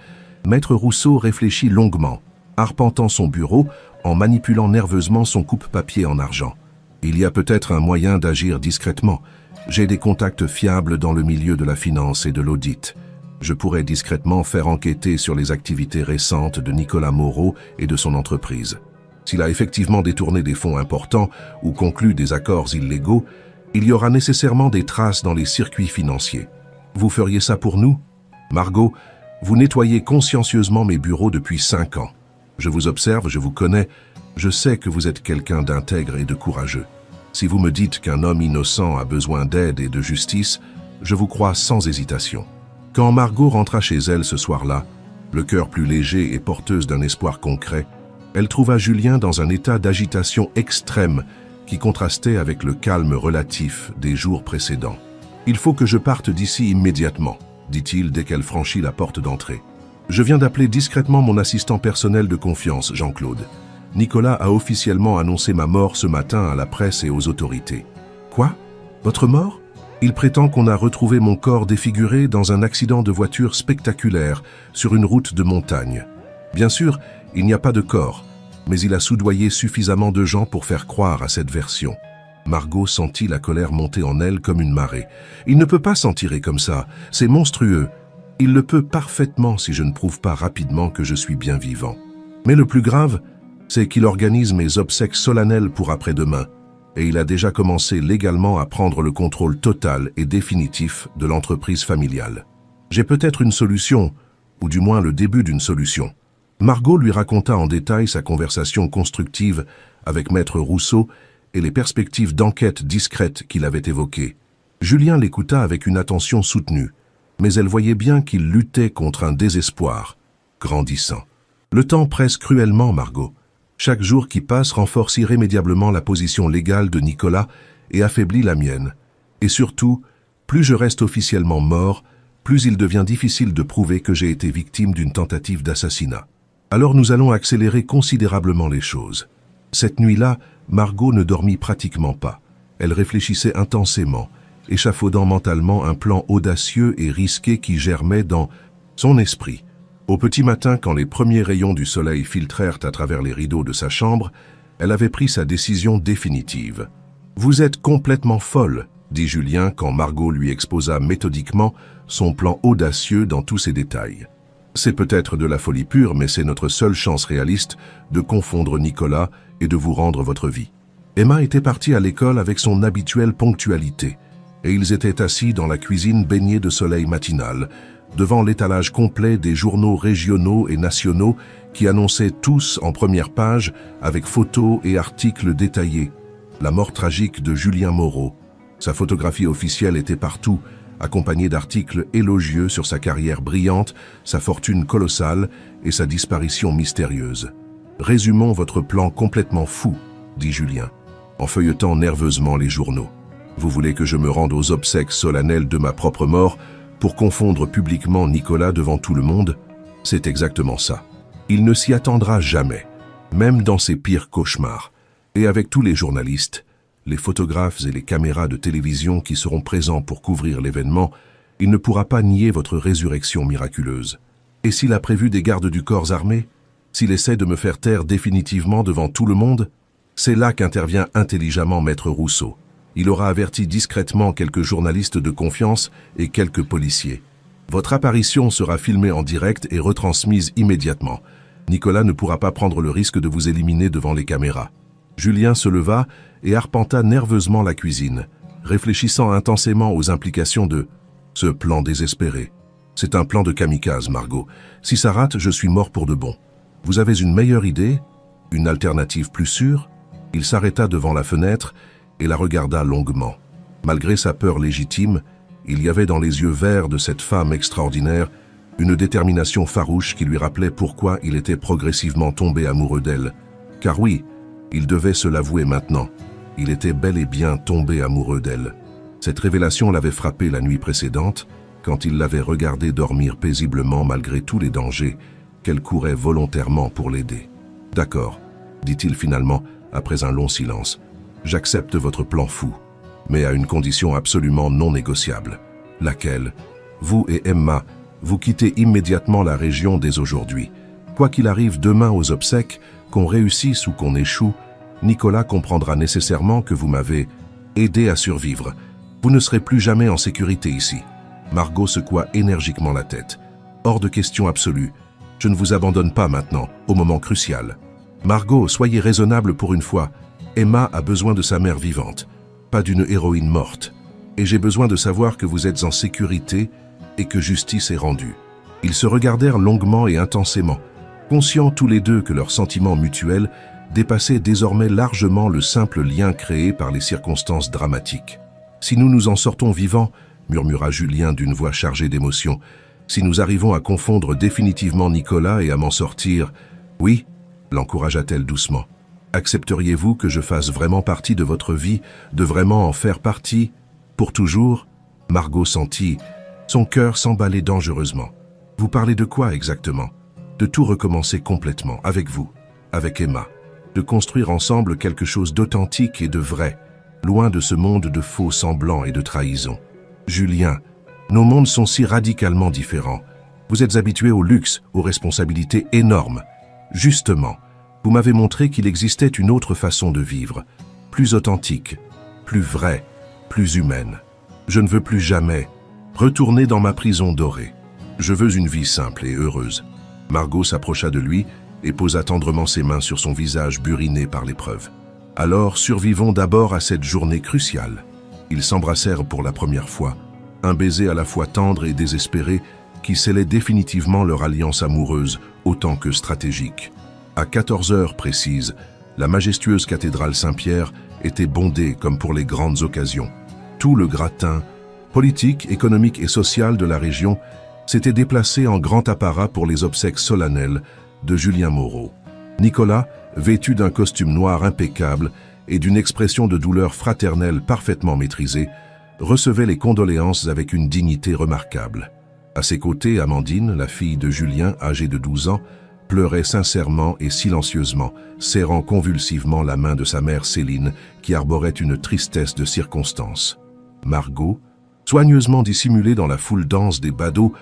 Maître Rousseau réfléchit longuement, arpentant son bureau en manipulant nerveusement son coupe-papier en argent. Il y a peut-être un moyen d'agir discrètement. J'ai des contacts fiables dans le milieu de la finance et de l'audit. Je pourrais discrètement faire enquêter sur les activités récentes de Nicolas Moreau et de son entreprise. S'il a effectivement détourné des fonds importants ou conclu des accords illégaux, il y aura nécessairement des traces dans les circuits financiers. Vous feriez ça pour nous? Margot, vous nettoyez consciencieusement mes bureaux depuis 5 ans. Je vous observe, je vous connais, je sais que vous êtes quelqu'un d'intègre et de courageux. Si vous me dites qu'un homme innocent a besoin d'aide et de justice, je vous crois sans hésitation. Quand Margot rentra chez elle ce soir-là, le cœur plus léger et porteuse d'un espoir concret, elle trouva Julien dans un état d'agitation extrême qui contrastait avec le calme relatif des jours précédents. « Il faut que je parte d'ici immédiatement », dit-il dès qu'elle franchit la porte d'entrée. « Je viens d'appeler discrètement mon assistant personnel de confiance, Jean-Claude. Nicolas a officiellement annoncé ma mort ce matin à la presse et aux autorités. »« Quoi? Votre mort ? Il prétend qu'on a retrouvé mon corps défiguré dans un accident de voiture spectaculaire sur une route de montagne. Bien sûr, il n'y a pas de corps, mais il a soudoyé suffisamment de gens pour faire croire à cette version. » Margot sentit la colère monter en elle comme une marée. « Il ne peut pas s'en tirer comme ça, c'est monstrueux. Il le peut parfaitement si je ne prouve pas rapidement que je suis bien vivant. Mais le plus grave, c'est qu'il organise mes obsèques solennelles pour après-demain, et il a déjà commencé légalement à prendre le contrôle total et définitif de l'entreprise familiale. J'ai peut-être une solution, ou du moins le début d'une solution. » Margot lui raconta en détail sa conversation constructive avec Maître Rousseau et les perspectives d'enquête discrète qu'il avait évoquées. Julien l'écouta avec une attention soutenue, mais elle voyait bien qu'il luttait contre un désespoir grandissant. Le temps presse cruellement, Margot. Chaque jour qui passe renforce irrémédiablement la position légale de Nicolas et affaiblit la mienne. Et surtout, plus je reste officiellement mort, plus il devient difficile de prouver que j'ai été victime d'une tentative d'assassinat. Alors nous allons accélérer considérablement les choses. Cette nuit-là, Margot ne dormit pratiquement pas. Elle réfléchissait intensément, échafaudant mentalement un plan audacieux et risqué qui germait dans son esprit. Au petit matin, quand les premiers rayons du soleil filtrèrent à travers les rideaux de sa chambre, elle avait pris sa décision définitive. « Vous êtes complètement folle », dit Julien quand Margot lui exposa méthodiquement son plan audacieux dans tous ses détails. C'est peut-être de la folie pure, mais c'est notre seule chance réaliste de confondre Nicolas et de vous rendre votre vie. Emma était partie à l'école avec son habituelle ponctualité, et ils étaient assis dans la cuisine baignée de soleil matinal, devant l'étalage complet des journaux régionaux et nationaux qui annonçaient tous en première page, avec photos et articles détaillés, la mort tragique de Julien Moreau. Sa photographie officielle était partout, accompagnée d'articles élogieux sur sa carrière brillante, sa fortune colossale et sa disparition mystérieuse. « Résumons votre plan complètement fou », dit Julien, en feuilletant nerveusement les journaux. « Vous voulez que je me rende aux obsèques solennelles de ma propre mort pour confondre publiquement Nicolas devant tout le monde? C'est exactement ça. Il ne s'y attendra jamais, même dans ses pires cauchemars. Et avec tous les journalistes, les photographes et les caméras de télévision qui seront présents pour couvrir l'événement, il ne pourra pas nier votre résurrection miraculeuse. Et s'il a prévu des gardes du corps armés? S'il essaie de me faire taire définitivement devant tout le monde? C'est là qu'intervient intelligemment Maître Rousseau. Il aura averti discrètement quelques journalistes de confiance et quelques policiers. Votre apparition sera filmée en direct et retransmise immédiatement. Nicolas ne pourra pas prendre le risque de vous éliminer devant les caméras. Julien se leva et arpenta nerveusement la cuisine, réfléchissant intensément aux implications de ce plan désespéré. C'est un plan de kamikaze, Margot. Si ça rate, je suis mort pour de bon. Vous avez une meilleure idée? Une alternative plus sûre? Il s'arrêta devant la fenêtre et la regarda longuement. Malgré sa peur légitime, il y avait dans les yeux verts de cette femme extraordinaire une détermination farouche qui lui rappelait pourquoi il était progressivement tombé amoureux d'elle. Car oui, il devait se l'avouer maintenant, il était bel et bien tombé amoureux d'elle. Cette révélation l'avait frappé la nuit précédente, quand il l'avait regardée dormir paisiblement malgré tous les dangers qu'elle courait volontairement pour l'aider. « D'accord, » dit-il finalement après un long silence. « J'accepte votre plan fou, mais à une condition absolument non négociable. Laquelle? Vous et Emma, vous quittez immédiatement la région dès aujourd'hui. Quoi qu'il arrive demain aux obsèques, qu'on réussisse ou qu'on échoue, Nicolas comprendra nécessairement que vous m'avez aidé à survivre. Vous ne serez plus jamais en sécurité ici. » Margot secoua énergiquement la tête. « Hors de question absolue. Je ne vous abandonne pas maintenant, au moment crucial. Margot, soyez raisonnable pour une fois. Emma a besoin de sa mère vivante, pas d'une héroïne morte. Et j'ai besoin de savoir que vous êtes en sécurité et que justice est rendue. » Ils se regardèrent longuement et intensément, conscients tous les deux que leurs sentiments mutuels dépassaient désormais largement le simple lien créé par les circonstances dramatiques. « Si nous nous en sortons vivants, » murmura Julien d'une voix chargée d'émotion, « si nous arrivons à confondre définitivement Nicolas et à m'en sortir, oui, » l'encouragea-t-elle doucement. « Accepteriez-vous que je fasse vraiment partie de votre vie, de vraiment en faire partie, pour toujours ?» Margot sentit son cœur s'emballer dangereusement. « Vous parlez de quoi exactement ? » De tout recommencer complètement, avec vous, avec Emma, de construire ensemble quelque chose d'authentique et de vrai, loin de ce monde de faux semblants et de trahison. Julien, nos mondes sont si radicalement différents. Vous êtes habitué au luxe, aux responsabilités énormes. Justement, vous m'avez montré qu'il existait une autre façon de vivre, plus authentique, plus vraie, plus humaine. Je ne veux plus jamais retourner dans ma prison dorée. Je veux une vie simple et heureuse. » Margot s'approcha de lui et posa tendrement ses mains sur son visage buriné par l'épreuve. « Alors, survivons d'abord à cette journée cruciale. » Ils s'embrassèrent pour la première fois, un baiser à la fois tendre et désespéré qui scellait définitivement leur alliance amoureuse autant que stratégique. À 14 heures précises, la majestueuse cathédrale Saint-Pierre était bondée comme pour les grandes occasions. Tout le gratin, politique, économique et social de la région, s'était déplacé en grand apparat pour les obsèques solennelles de Julien Moreau. Nicolas, vêtu d'un costume noir impeccable et d'une expression de douleur fraternelle parfaitement maîtrisée, recevait les condoléances avec une dignité remarquable. À ses côtés, Amandine, la fille de Julien, âgée de 12 ans, pleurait sincèrement et silencieusement, serrant convulsivement la main de sa mère Céline, qui arborait une tristesse de circonstance. Margot, soigneusement dissimulée dans la foule dense des badauds,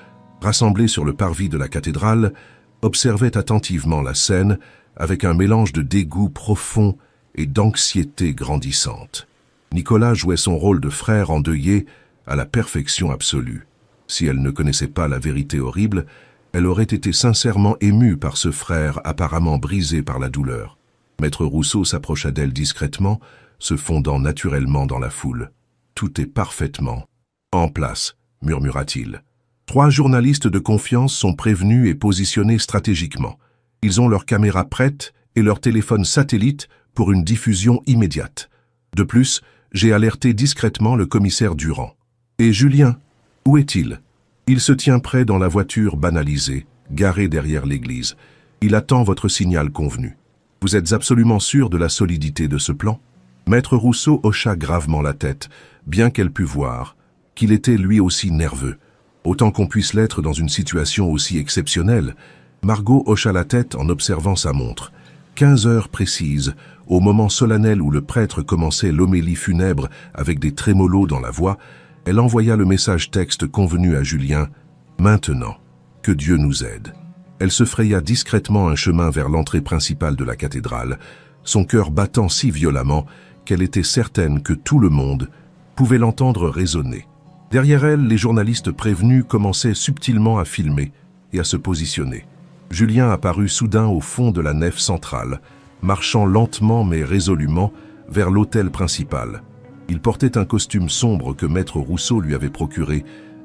rassemblés sur le parvis de la cathédrale, observait attentivement la scène avec un mélange de dégoût profond et d'anxiété grandissante. Nicolas jouait son rôle de frère endeuillé à la perfection absolue. Si elle ne connaissait pas la vérité horrible, elle aurait été sincèrement émue par ce frère apparemment brisé par la douleur. Maître Rousseau s'approcha d'elle discrètement, se fondant naturellement dans la foule. « Tout est parfaitement en place », murmura-t-il. 3 journalistes de confiance sont prévenus et positionnés stratégiquement. Ils ont leurs caméras prêtes et leur téléphone satellite pour une diffusion immédiate. De plus, j'ai alerté discrètement le commissaire Durand. Et Julien, où est-il ? Il se tient prêt dans la voiture banalisée, garée derrière l'église. Il attend votre signal convenu. Vous êtes absolument sûr de la solidité de ce plan ? Maître Rousseau hocha gravement la tête, bien qu'elle pût voir qu'il était lui aussi nerveux. Autant qu'on puisse l'être dans une situation aussi exceptionnelle. Margot hocha la tête en observant sa montre. 15 heures précises, au moment solennel où le prêtre commençait l'homélie funèbre avec des trémolos dans la voix, elle envoya le message texte convenu à Julien. « Maintenant, que Dieu nous aide ». Elle se fraya discrètement un chemin vers l'entrée principale de la cathédrale, son cœur battant si violemment qu'elle était certaine que tout le monde pouvait l'entendre résonner. Derrière elle, les journalistes prévenus commençaient subtilement à filmer et à se positionner. Julien apparut soudain au fond de la nef centrale, marchant lentement mais résolument vers l'autel principal. Il portait un costume sombre que Maître Rousseau lui avait procuré,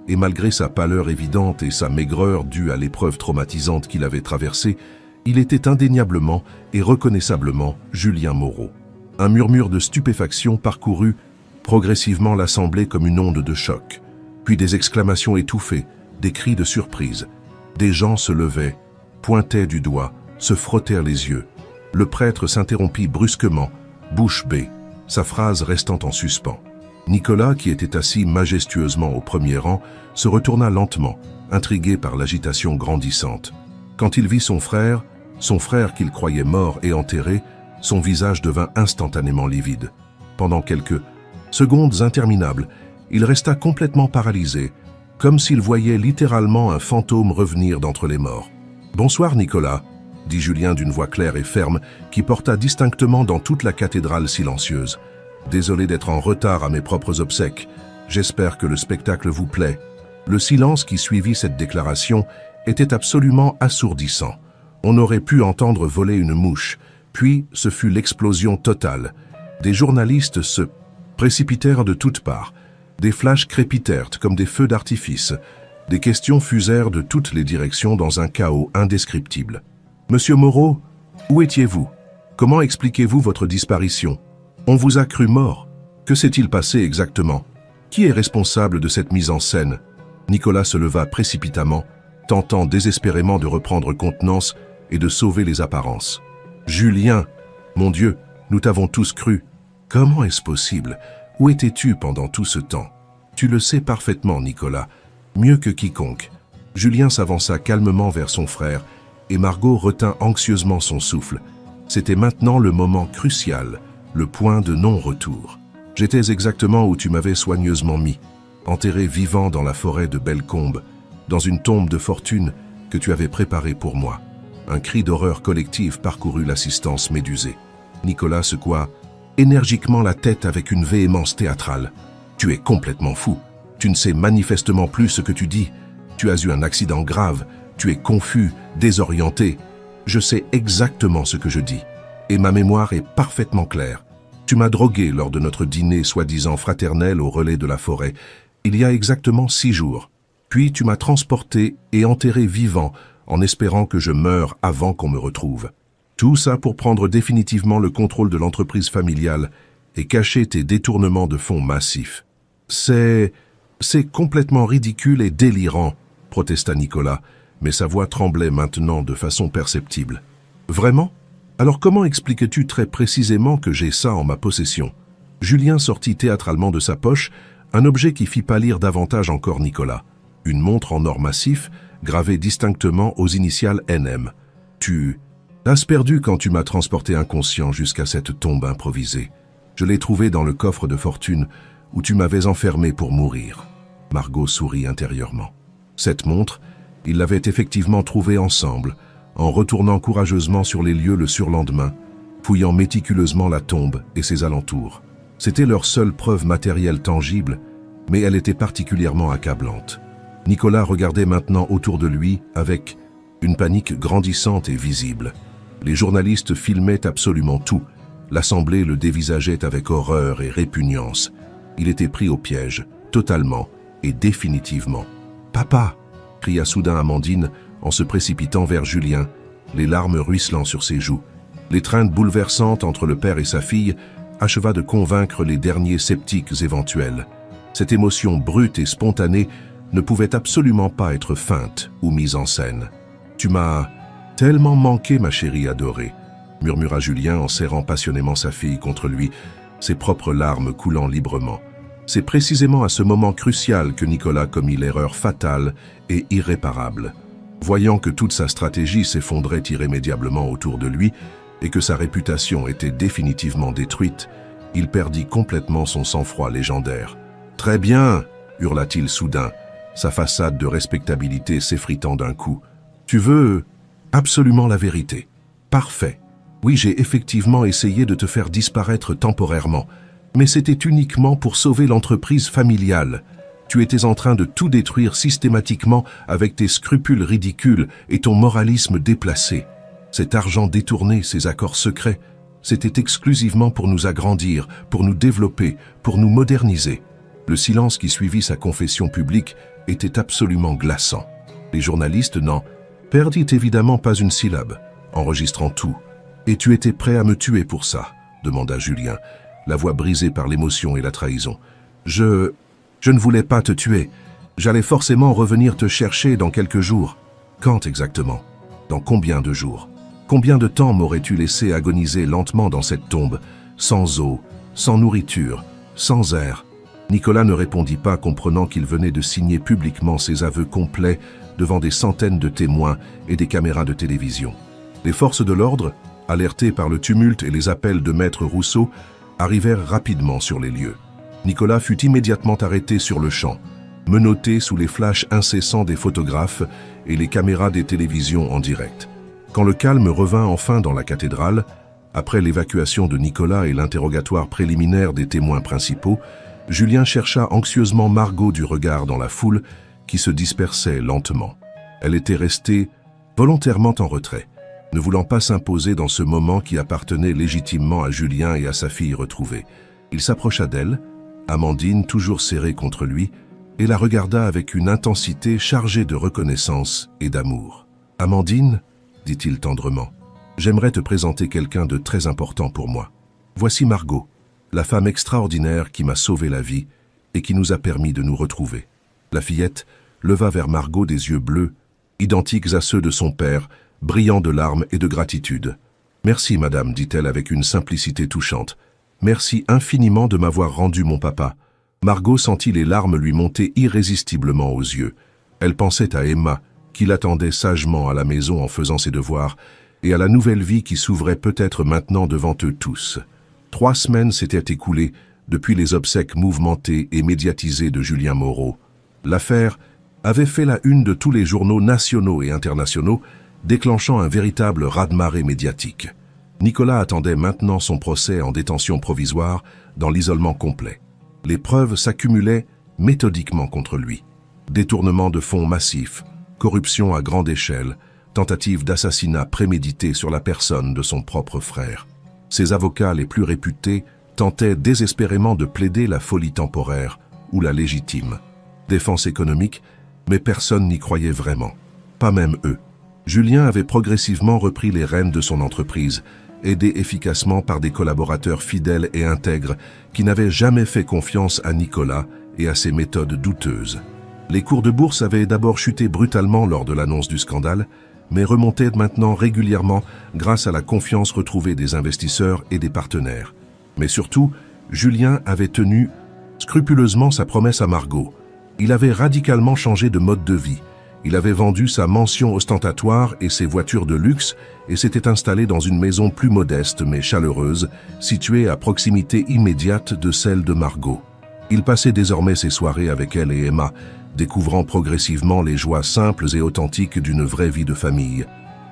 et malgré sa pâleur évidente et sa maigreur due à l'épreuve traumatisante qu'il avait traversée, il était indéniablement et reconnaissablement Julien Moreau. Un murmure de stupéfaction parcourut progressivement l'assemblée comme une onde de choc, puis des exclamations étouffées, des cris de surprise. Des gens se levaient, pointaient du doigt, se frottèrent les yeux. Le prêtre s'interrompit brusquement, bouche bée, sa phrase restant en suspens. Nicolas, qui était assis majestueusement au premier rang, se retourna lentement, intrigué par l'agitation grandissante. Quand il vit son frère qu'il croyait mort et enterré, son visage devint instantanément livide. Pendant quelques secondes interminables, il resta complètement paralysé, comme s'il voyait littéralement un fantôme revenir d'entre les morts. « Bonsoir, Nicolas », dit Julien d'une voix claire et ferme qui porta distinctement dans toute la cathédrale silencieuse. « Désolé d'être en retard à mes propres obsèques. J'espère que le spectacle vous plaît. » Le silence qui suivit cette déclaration était absolument assourdissant. On aurait pu entendre voler une mouche, puis ce fut l'explosion totale. Des journalistes se précipitèrent de toutes parts. Des flashs crépitèrent comme des feux d'artifice. Des questions fusèrent de toutes les directions dans un chaos indescriptible. « Monsieur Moreau, où étiez-vous? Comment expliquez-vous votre disparition? On vous a cru mort. Que s'est-il passé exactement? Qui est responsable de cette mise en scène ?» Nicolas se leva précipitamment, tentant désespérément de reprendre contenance et de sauver les apparences. « Julien, mon Dieu, nous t'avons tous cru. Comment est-ce possible? Où étais-tu pendant tout ce temps? Tu le sais parfaitement, Nicolas, mieux que quiconque. » Julien s'avança calmement vers son frère et Margot retint anxieusement son souffle. C'était maintenant le moment crucial, le point de non-retour. « J'étais exactement où tu m'avais soigneusement mis, enterré vivant dans la forêt de Bellecombe, dans une tombe de fortune que tu avais préparée pour moi. » Un cri d'horreur collective parcourut l'assistance médusée. Nicolas secoua énergiquement la tête avec une véhémence théâtrale. « Tu es complètement fou. Tu ne sais manifestement plus ce que tu dis. Tu as eu un accident grave. Tu es confus, désorienté. Je sais exactement ce que je dis. Et ma mémoire est parfaitement claire. Tu m'as drogué lors de notre dîner soi-disant fraternel au relais de la forêt, il y a exactement 6 jours. Puis tu m'as transporté et enterré vivant en espérant que je meure avant qu'on me retrouve. Tout ça pour prendre définitivement le contrôle de l'entreprise familiale et cacher tes détournements de fonds massifs. C'est complètement ridicule et délirant, protesta Nicolas, mais sa voix tremblait maintenant de façon perceptible. Vraiment? Alors comment expliques-tu très précisément que j'ai ça en ma possession? Julien sortit théâtralement de sa poche un objet qui fit pâlir davantage encore Nicolas. une montre en or massif gravée distinctement aux initiales NM. Tu l'as perdu quand tu m'as transporté inconscient jusqu'à cette tombe improvisée. Je l'ai trouvée dans le coffre de fortune où tu m'avais enfermé pour mourir. Margot sourit intérieurement. Cette montre, ils l'avaient effectivement trouvée ensemble, en retournant courageusement sur les lieux le surlendemain, fouillant méticuleusement la tombe et ses alentours. C'était leur seule preuve matérielle tangible, mais elle était particulièrement accablante. Nicolas regardait maintenant autour de lui avec une panique grandissante et visible. Les journalistes filmaient absolument tout. L'Assemblée le dévisageait avec horreur et répugnance. Il était pris au piège, totalement et définitivement. « Papa !» cria soudain Amandine en se précipitant vers Julien, les larmes ruisselant sur ses joues. L'étreinte bouleversante entre le père et sa fille acheva de convaincre les derniers sceptiques éventuels. Cette émotion brute et spontanée ne pouvait absolument pas être feinte ou mise en scène. « Tu m'as tellement manqué, ma chérie adorée », murmura Julien en serrant passionnément sa fille contre lui, ses propres larmes coulant librement. C'est précisément à ce moment crucial que Nicolas commit l'erreur fatale et irréparable. Voyant que toute sa stratégie s'effondrait irrémédiablement autour de lui et que sa réputation était définitivement détruite, il perdit complètement son sang-froid légendaire. « Très bien !» hurla-t-il soudain, sa façade de respectabilité s'effritant d'un coup. « Tu veux absolument la vérité. Parfait. Oui, j'ai effectivement essayé de te faire disparaître temporairement, mais c'était uniquement pour sauver l'entreprise familiale. Tu étais en train de tout détruire systématiquement avec tes scrupules ridicules et ton moralisme déplacé. Cet argent détourné, ces accords secrets, c'était exclusivement pour nous agrandir, pour nous développer, pour nous moderniser. » Le silence qui suivit sa confession publique était absolument glaçant. Les journalistes n'en perdit évidemment pas une syllabe, enregistrant tout. « Et tu étais prêt à me tuer pour ça ?» demanda Julien, la voix brisée par l'émotion et la trahison. « Je ne voulais pas te tuer. J'allais forcément revenir te chercher dans quelques jours. Quand exactement? Dans combien de jours? Combien de temps m'aurais-tu laissé agoniser lentement dans cette tombe, sans eau, sans nourriture, sans air ?» Nicolas ne répondit pas, comprenant qu'il venait de signer publiquement ses aveux complets devant des centaines de témoins et des caméras de télévision. Les forces de l'ordre, alertées par le tumulte et les appels de Maître Rousseau, arrivèrent rapidement sur les lieux. Nicolas fut immédiatement arrêté sur le champ, menotté sous les flashs incessants des photographes et les caméras des télévisions en direct. Quand le calme revint enfin dans la cathédrale, après l'évacuation de Nicolas et l'interrogatoire préliminaire des témoins principaux, Julien chercha anxieusement Margot du regard dans la foule qui se dispersait lentement. Elle était restée volontairement en retrait, ne voulant pas s'imposer dans ce moment qui appartenait légitimement à Julien et à sa fille retrouvée. Il s'approcha d'elle, Amandine toujours serrée contre lui, et la regarda avec une intensité chargée de reconnaissance et d'amour. « Amandine, » dit-il tendrement, « j'aimerais te présenter quelqu'un de très important pour moi. Voici Margot, la femme extraordinaire qui m'a sauvé la vie et qui nous a permis de nous retrouver. » La fillette leva vers Margot des yeux bleus, identiques à ceux de son père, brillants de larmes et de gratitude. « Merci, madame, dit-elle avec une simplicité touchante. Merci infiniment de m'avoir rendu mon papa. » Margot sentit les larmes lui monter irrésistiblement aux yeux. Elle pensait à Emma, qui l'attendait sagement à la maison en faisant ses devoirs, et à la nouvelle vie qui s'ouvrait peut-être maintenant devant eux tous. 3 semaines s'étaient écoulées depuis les obsèques mouvementées et médiatisées de Julien Moreau. L'affaire avait fait la une de tous les journaux nationaux et internationaux, déclenchant un véritable raz-de-marée médiatique. Nicolas attendait maintenant son procès en détention provisoire dans l'isolement complet. Les preuves s'accumulaient méthodiquement contre lui. Détournement de fonds massifs, corruption à grande échelle, tentative d'assassinat prémédité sur la personne de son propre frère. Ses avocats les plus réputés tentaient désespérément de plaider la folie temporaire ou la légitime. Défense économique, mais personne n'y croyait vraiment. Pas même eux. Julien avait progressivement repris les rênes de son entreprise, aidé efficacement par des collaborateurs fidèles et intègres qui n'avaient jamais fait confiance à Nicolas et à ses méthodes douteuses. Les cours de bourse avaient d'abord chuté brutalement lors de l'annonce du scandale, mais remontaient maintenant régulièrement grâce à la confiance retrouvée des investisseurs et des partenaires. Mais surtout, Julien avait tenu scrupuleusement sa promesse à Margot. Il avait radicalement changé de mode de vie. Il avait vendu sa mansion ostentatoire et ses voitures de luxe et s'était installé dans une maison plus modeste mais chaleureuse, située à proximité immédiate de celle de Margot. Il passait désormais ses soirées avec elle et Emma, découvrant progressivement les joies simples et authentiques d'une vraie vie de famille.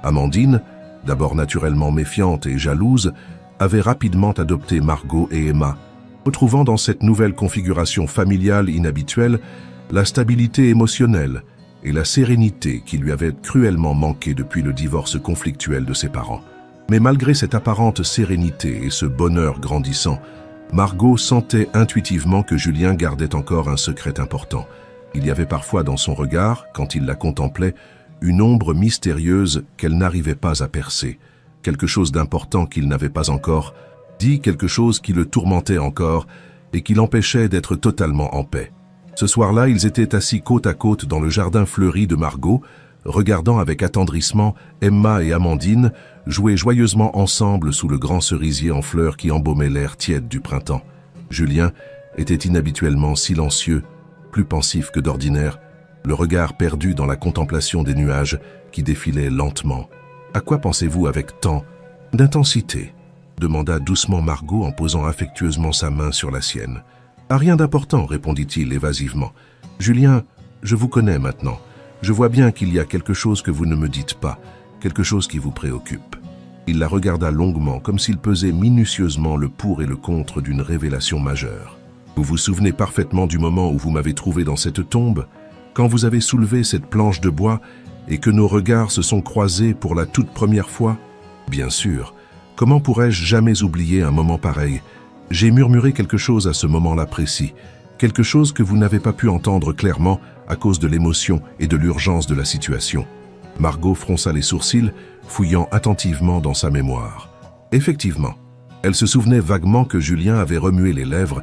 Amandine, d'abord naturellement méfiante et jalouse, avait rapidement adopté Margot et Emma, retrouvant dans cette nouvelle configuration familiale inhabituelle la stabilité émotionnelle et la sérénité qui lui avaient cruellement manqué depuis le divorce conflictuel de ses parents. Mais malgré cette apparente sérénité et ce bonheur grandissant, Margot sentait intuitivement que Julien gardait encore un secret important. Il y avait parfois dans son regard, quand il la contemplait, une ombre mystérieuse qu'elle n'arrivait pas à percer, quelque chose d'important qu'il n'avait pas encore dit, quelque chose qui le tourmentait encore et qui l'empêchait d'être totalement en paix. Ce soir-là, ils étaient assis côte à côte dans le jardin fleuri de Margot, regardant avec attendrissement Emma et Amandine jouer joyeusement ensemble sous le grand cerisier en fleurs qui embaumait l'air tiède du printemps. Julien était inhabituellement silencieux, plus pensif que d'ordinaire, le regard perdu dans la contemplation des nuages qui défilaient lentement. « À quoi pensez-vous avec tant d'intensité ?» demanda doucement Margot en posant affectueusement sa main sur la sienne. « À rien d'important, répondit-il évasivement. « Julien, je vous connais maintenant. Je vois bien qu'il y a quelque chose que vous ne me dites pas, quelque chose qui vous préoccupe. » Il la regarda longuement, comme s'il pesait minutieusement le pour et le contre d'une révélation majeure. « Vous vous souvenez parfaitement du moment où vous m'avez trouvé dans cette tombe, quand vous avez soulevé cette planche de bois et que nos regards se sont croisés pour la toute première fois? Bien sûr, comment pourrais-je jamais oublier un moment pareil? J'ai murmuré quelque chose à ce moment-là précis, quelque chose que vous n'avez pas pu entendre clairement à cause de l'émotion et de l'urgence de la situation. » Margot fronça les sourcils, fouillant attentivement dans sa mémoire. Effectivement, elle se souvenait vaguement que Julien avait remué les lèvres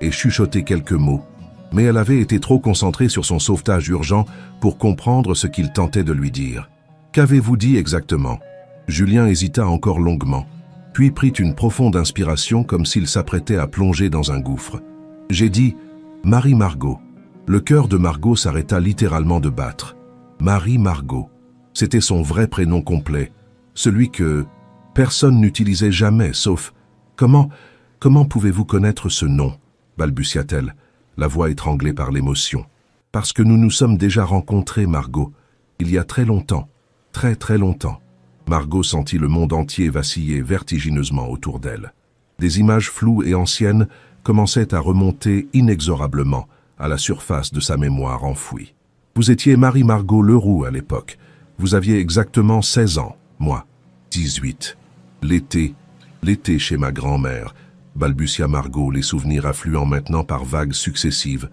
et chuchoté quelques mots, mais elle avait été trop concentrée sur son sauvetage urgent pour comprendre ce qu'il tentait de lui dire. « Qu'avez-vous dit exactement ?» Julien hésita encore longuement, puis prit une profonde inspiration comme s'il s'apprêtait à plonger dans un gouffre. « J'ai dit « Marie Margot ». Le cœur de Margot s'arrêta littéralement de battre. Marie Margot. C'était son vrai prénom complet, celui que personne n'utilisait jamais, sauf « Comment pouvez-vous connaître ce nom ?» balbutia-t-elle, la voix étranglée par l'émotion. « Parce que nous nous sommes déjà rencontrés, Margot, il y a très longtemps, très très longtemps. » Margot sentit le monde entier vaciller vertigineusement autour d'elle. Des images floues et anciennes commençaient à remonter inexorablement à la surface de sa mémoire enfouie. Vous étiez Marie Margot Leroux à l'époque. Vous aviez exactement 16 ans, moi, 18. L'été chez ma grand-mère, balbutia Margot, les souvenirs affluant maintenant par vagues successives.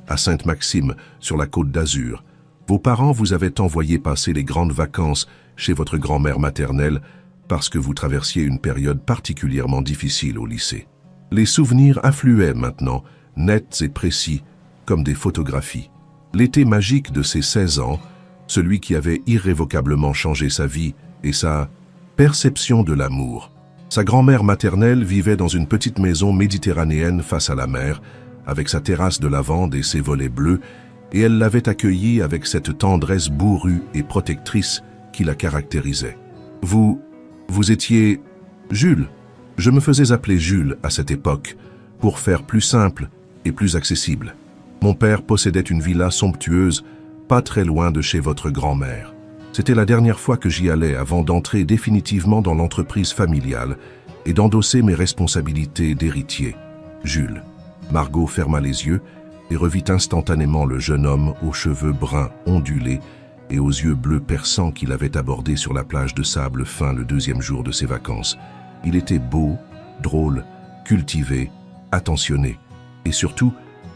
À Sainte-Maxime, sur la côte d'Azur. Vos parents vous avaient envoyé passer les grandes vacances chez votre grand-mère maternelle parce que vous traversiez une période particulièrement difficile au lycée. Les souvenirs affluaient maintenant, nets et précis, comme des photographies. L'été magique de ses 16 ans, celui qui avait irrévocablement changé sa vie et sa perception de l'amour. Sa grand-mère maternelle vivait dans une petite maison méditerranéenne face à la mer, avec sa terrasse de lavande et ses volets bleus, et elle l'avait accueillie avec cette tendresse bourrue et protectrice qui la caractérisait. Vous étiez Jules. Je me faisais appeler Jules à cette époque, pour faire plus simple et plus accessible. Mon père possédait une villa somptueuse, pas très loin de chez votre grand-mère. C'était la dernière fois que j'y allais avant d'entrer définitivement dans l'entreprise familiale et d'endosser mes responsabilités d'héritier. Jules. Margot ferma les yeux et revit instantanément le jeune homme aux cheveux bruns ondulés et aux yeux bleus perçants qu'il avait abordé sur la plage de sable fin le 2e jour de ses vacances. Il était beau, drôle, cultivé, attentionné, et surtout,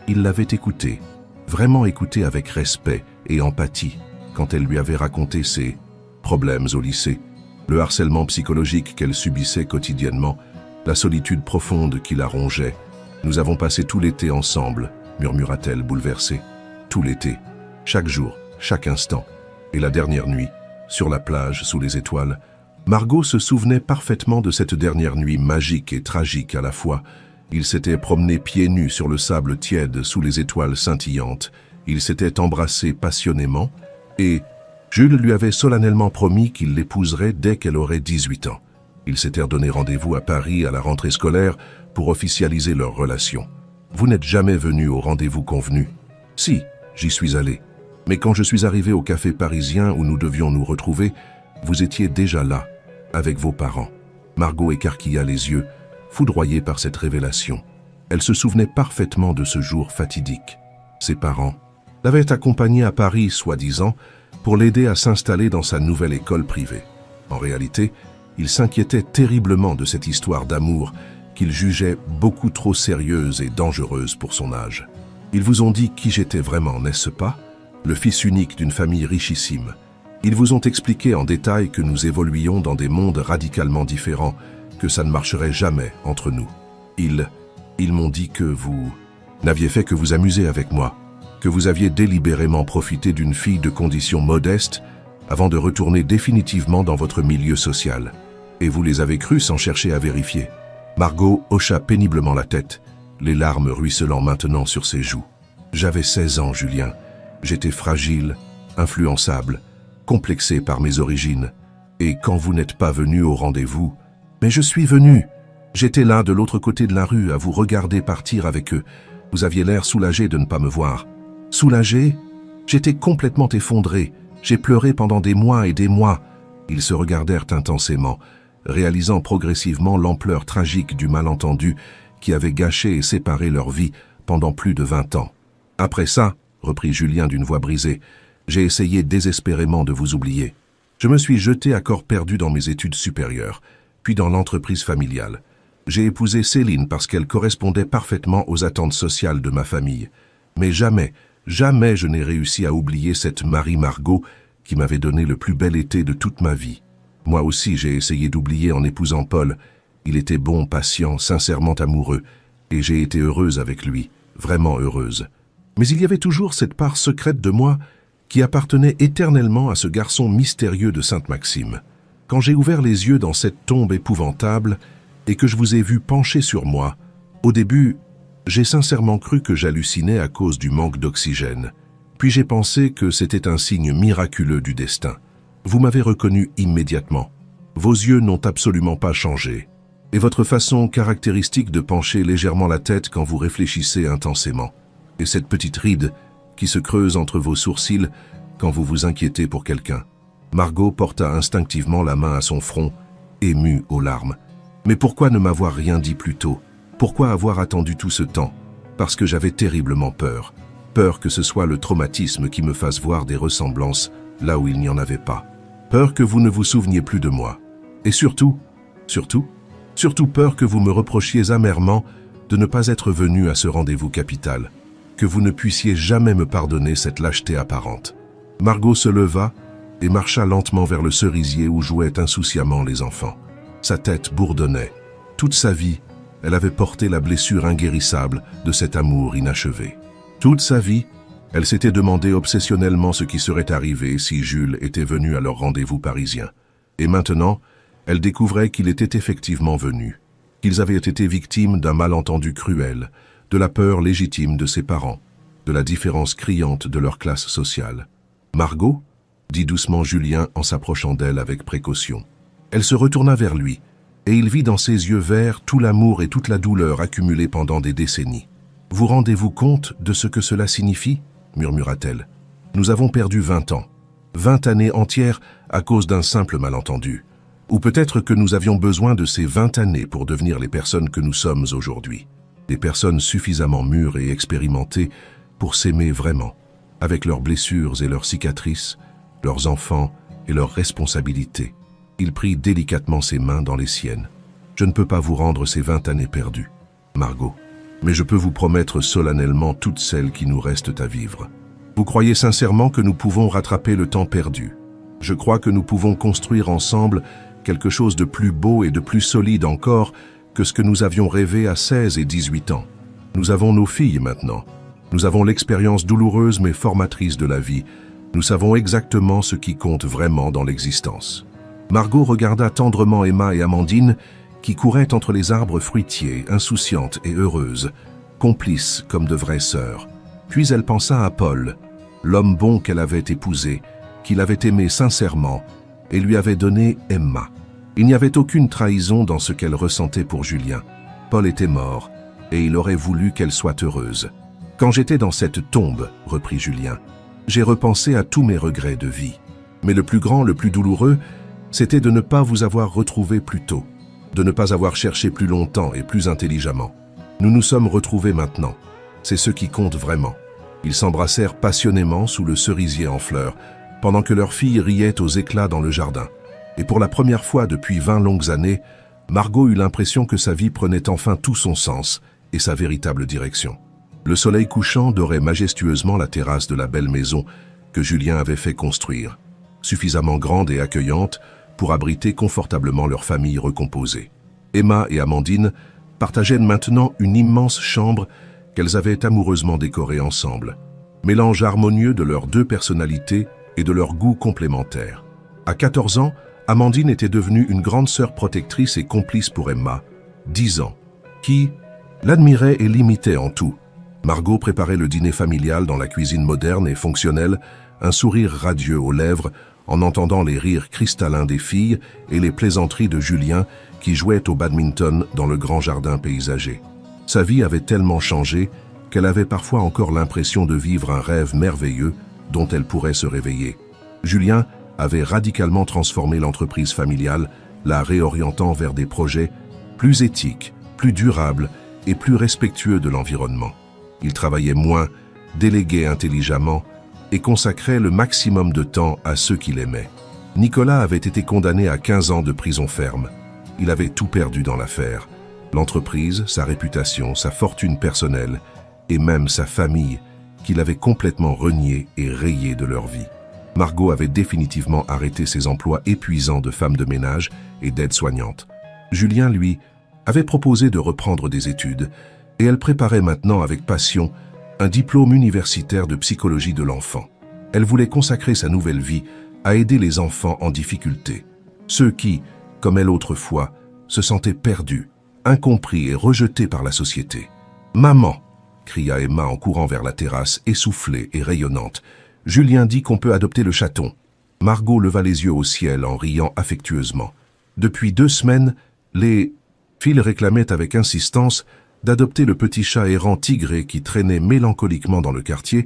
il l'avait écouté, vraiment écouté avec respect et empathie, quand elle lui avait raconté ses problèmes au lycée, le harcèlement psychologique qu'elle subissait quotidiennement, la solitude profonde qui la rongeait. « Nous avons passé tout l'été ensemble », murmura-t-elle bouleversée. « Tout l'été, chaque jour, chaque instant. Et la dernière nuit, sur la plage, sous les étoiles. » Margot se souvenait parfaitement de cette dernière nuit magique et tragique à la fois. Ils s'étaient promenés pieds nus sur le sable tiède sous les étoiles scintillantes, Ils s'étaient embrassés passionnément et Jules lui avait solennellement promis qu'il l'épouserait dès qu'elle aurait 18 ans. Ils s'étaient donné rendez-vous à Paris à la rentrée scolaire pour officialiser leur relation. Vous n'êtes jamais venu au rendez-vous convenu. Si, j'y suis allé. Mais quand je suis arrivé au café parisien où nous devions nous retrouver, vous étiez déjà là, avec vos parents. Margot écarquilla les yeux, foudroyée par cette révélation. Elle se souvenait parfaitement de ce jour fatidique. Ses parents l'avaient accompagnée à Paris, soi-disant, pour l'aider à s'installer dans sa nouvelle école privée. En réalité, ils s'inquiétaient terriblement de cette histoire d'amour qu'ils jugeaient beaucoup trop sérieuse et dangereuse pour son âge. Ils vous ont dit qui j'étais vraiment, n'est-ce pas? Le fils unique d'une famille richissime. Ils vous ont expliqué en détail que nous évoluions dans des mondes radicalement différents, que ça ne marcherait jamais entre nous. Ils m'ont dit que vous n'aviez fait que vous amuser avec moi, que vous aviez délibérément profité d'une fille de condition modeste avant de retourner définitivement dans votre milieu social. Et vous les avez crus sans chercher à vérifier. Margot hocha péniblement la tête, les larmes ruisselant maintenant sur ses joues. J'avais 16 ans, Julien. J'étais fragile, influençable, complexé par mes origines. Et quand vous n'êtes pas venu au rendez-vous, mais je suis venu. J'étais là de l'autre côté de la rue à vous regarder partir avec eux. Vous aviez l'air soulagé de ne pas me voir. Soulagé? J'étais complètement effondré. J'ai pleuré pendant des mois et des mois. Ils se regardèrent intensément, réalisant progressivement l'ampleur tragique du malentendu qui avait gâché et séparé leur vie pendant plus de 20 ans. Après ça, reprit Julien d'une voix brisée, j'ai essayé désespérément de vous oublier. Je me suis jeté à corps perdu dans mes études supérieures, puis dans l'entreprise familiale. J'ai épousé Céline parce qu'elle correspondait parfaitement aux attentes sociales de ma famille. Mais jamais je n'ai réussi à oublier cette Marie Margot qui m'avait donné le plus bel été de toute ma vie. Moi aussi, j'ai essayé d'oublier en épousant Paul. Il était bon, patient, sincèrement amoureux, et j'ai été heureuse avec lui, vraiment heureuse. Mais il y avait toujours cette part secrète de moi qui appartenait éternellement à ce garçon mystérieux de Sainte-Maxime. Quand j'ai ouvert les yeux dans cette tombe épouvantable et que je vous ai vu pencher sur moi, au début, j'ai sincèrement cru que j'hallucinais à cause du manque d'oxygène. Puis j'ai pensé que c'était un signe miraculeux du destin. Vous m'avez reconnu immédiatement. Vos yeux n'ont absolument pas changé. Et votre façon caractéristique de pencher légèrement la tête quand vous réfléchissez intensément. Et cette petite ride qui se creuse entre vos sourcils quand vous vous inquiétez pour quelqu'un. Margot porta instinctivement la main à son front, émue aux larmes. Mais pourquoi ne m'avoir rien dit plus tôt? Pourquoi avoir attendu tout ce temps? Parce que j'avais terriblement peur. Peur que ce soit le traumatisme qui me fasse voir des ressemblances là où il n'y en avait pas. Peur que vous ne vous souveniez plus de moi. Et surtout peur que vous me reprochiez amèrement de ne pas être venu à ce rendez-vous capital. Que vous ne puissiez jamais me pardonner cette lâcheté apparente. Margot se leva et marcha lentement vers le cerisier où jouaient insouciamment les enfants. Sa tête bourdonnait. Toute sa vie, elle avait porté la blessure inguérissable de cet amour inachevé. Toute sa vie, elle s'était demandé obsessionnellement ce qui serait arrivé si Jules était venu à leur rendez-vous parisien. Et maintenant, elle découvrait qu'il était effectivement venu, qu'ils avaient été victimes d'un malentendu cruel, de la peur légitime de ses parents, de la différence criante de leur classe sociale. « Margot ?» dit doucement Julien en s'approchant d'elle avec précaution. Elle se retourna vers lui, et il vit dans ses yeux verts tout l'amour et toute la douleur accumulés pendant des décennies. « Vous rendez-vous compte de ce que cela signifie ?» murmura-t-elle. « Nous avons perdu 20 ans, 20 années entières à cause d'un simple malentendu. Ou peut-être que nous avions besoin de ces 20 années pour devenir les personnes que nous sommes aujourd'hui. Des personnes suffisamment mûres et expérimentées pour s'aimer vraiment, avec leurs blessures et leurs cicatrices, leurs enfants et leurs responsabilités. » Il prit délicatement ses mains dans les siennes. « Je ne peux pas vous rendre ces 20 années perdues, Margot, mais je peux vous promettre solennellement toutes celles qui nous restent à vivre. Vous croyez sincèrement que nous pouvons rattraper le temps perdu? Je crois que nous pouvons construire ensemble quelque chose de plus beau et de plus solide encore que ce que nous avions rêvé à 16 et 18 ans. Nous avons nos filles maintenant. Nous avons l'expérience douloureuse mais formatrice de la vie. Nous savons exactement ce qui compte vraiment dans l'existence. » Margot regarda tendrement Emma et Amandine qui couraient entre les arbres fruitiers, insouciantes et heureuses, complices comme de vraies sœurs. Puis elle pensa à Paul, l'homme bon qu'elle avait épousé, qu'il avait aimé sincèrement et lui avait donné Emma. Il n'y avait aucune trahison dans ce qu'elle ressentait pour Julien. Paul était mort et il aurait voulu qu'elle soit heureuse. « Quand j'étais dans cette tombe, reprit Julien, j'ai repensé à tous mes regrets de vie. Mais le plus grand, le plus douloureux, c'était de ne pas vous avoir retrouvé plus tôt, de ne pas avoir cherché plus longtemps et plus intelligemment. Nous nous sommes retrouvés maintenant. C'est ce qui compte vraiment. » Ils s'embrassèrent passionnément sous le cerisier en fleurs, pendant que leur fille riait aux éclats dans le jardin. Et pour la première fois depuis 20 longues années, Margot eut l'impression que sa vie prenait enfin tout son sens et sa véritable direction. Le soleil couchant dorait majestueusement la terrasse de la belle maison que Julien avait fait construire, suffisamment grande et accueillante pour abriter confortablement leur famille recomposée. Emma et Amandine partageaient maintenant une immense chambre qu'elles avaient amoureusement décorée ensemble, mélange harmonieux de leurs deux personnalités et de leurs goûts complémentaires. À 14 ans, Amandine était devenue une grande sœur protectrice et complice pour Emma, 10 ans, qui l'admirait et l'imitait en tout. Margot préparait le dîner familial dans la cuisine moderne et fonctionnelle, un sourire radieux aux lèvres, en entendant les rires cristallins des filles et les plaisanteries de Julien qui jouait au badminton dans le grand jardin paysager. Sa vie avait tellement changé qu'elle avait parfois encore l'impression de vivre un rêve merveilleux dont elle pourrait se réveiller. Julien avait radicalement transformé l'entreprise familiale, la réorientant vers des projets plus éthiques, plus durables et plus respectueux de l'environnement. Il travaillait moins, déléguait intelligemment et consacrait le maximum de temps à ceux qu'il aimait. Nicolas avait été condamné à 15 ans de prison ferme. Il avait tout perdu dans l'affaire. L'entreprise, sa réputation, sa fortune personnelle et même sa famille qu'il avait complètement renié et rayé de leur vie. Margot avait définitivement arrêté ses emplois épuisants de femme de ménage et d'aide-soignante. Julien, lui, avait proposé de reprendre des études et elle préparait maintenant avec passion un diplôme universitaire de psychologie de l'enfant. Elle voulait consacrer sa nouvelle vie à aider les enfants en difficulté, ceux qui, comme elle autrefois, se sentaient perdus, incompris et rejetés par la société. « Maman !» cria Emma en courant vers la terrasse, essoufflée et rayonnante. « Julien dit qu'on peut adopter le chaton. » Margot leva les yeux au ciel en riant affectueusement. Depuis 2 semaines, les filles réclamaient avec insistance d'adopter le petit chat errant tigré qui traînait mélancoliquement dans le quartier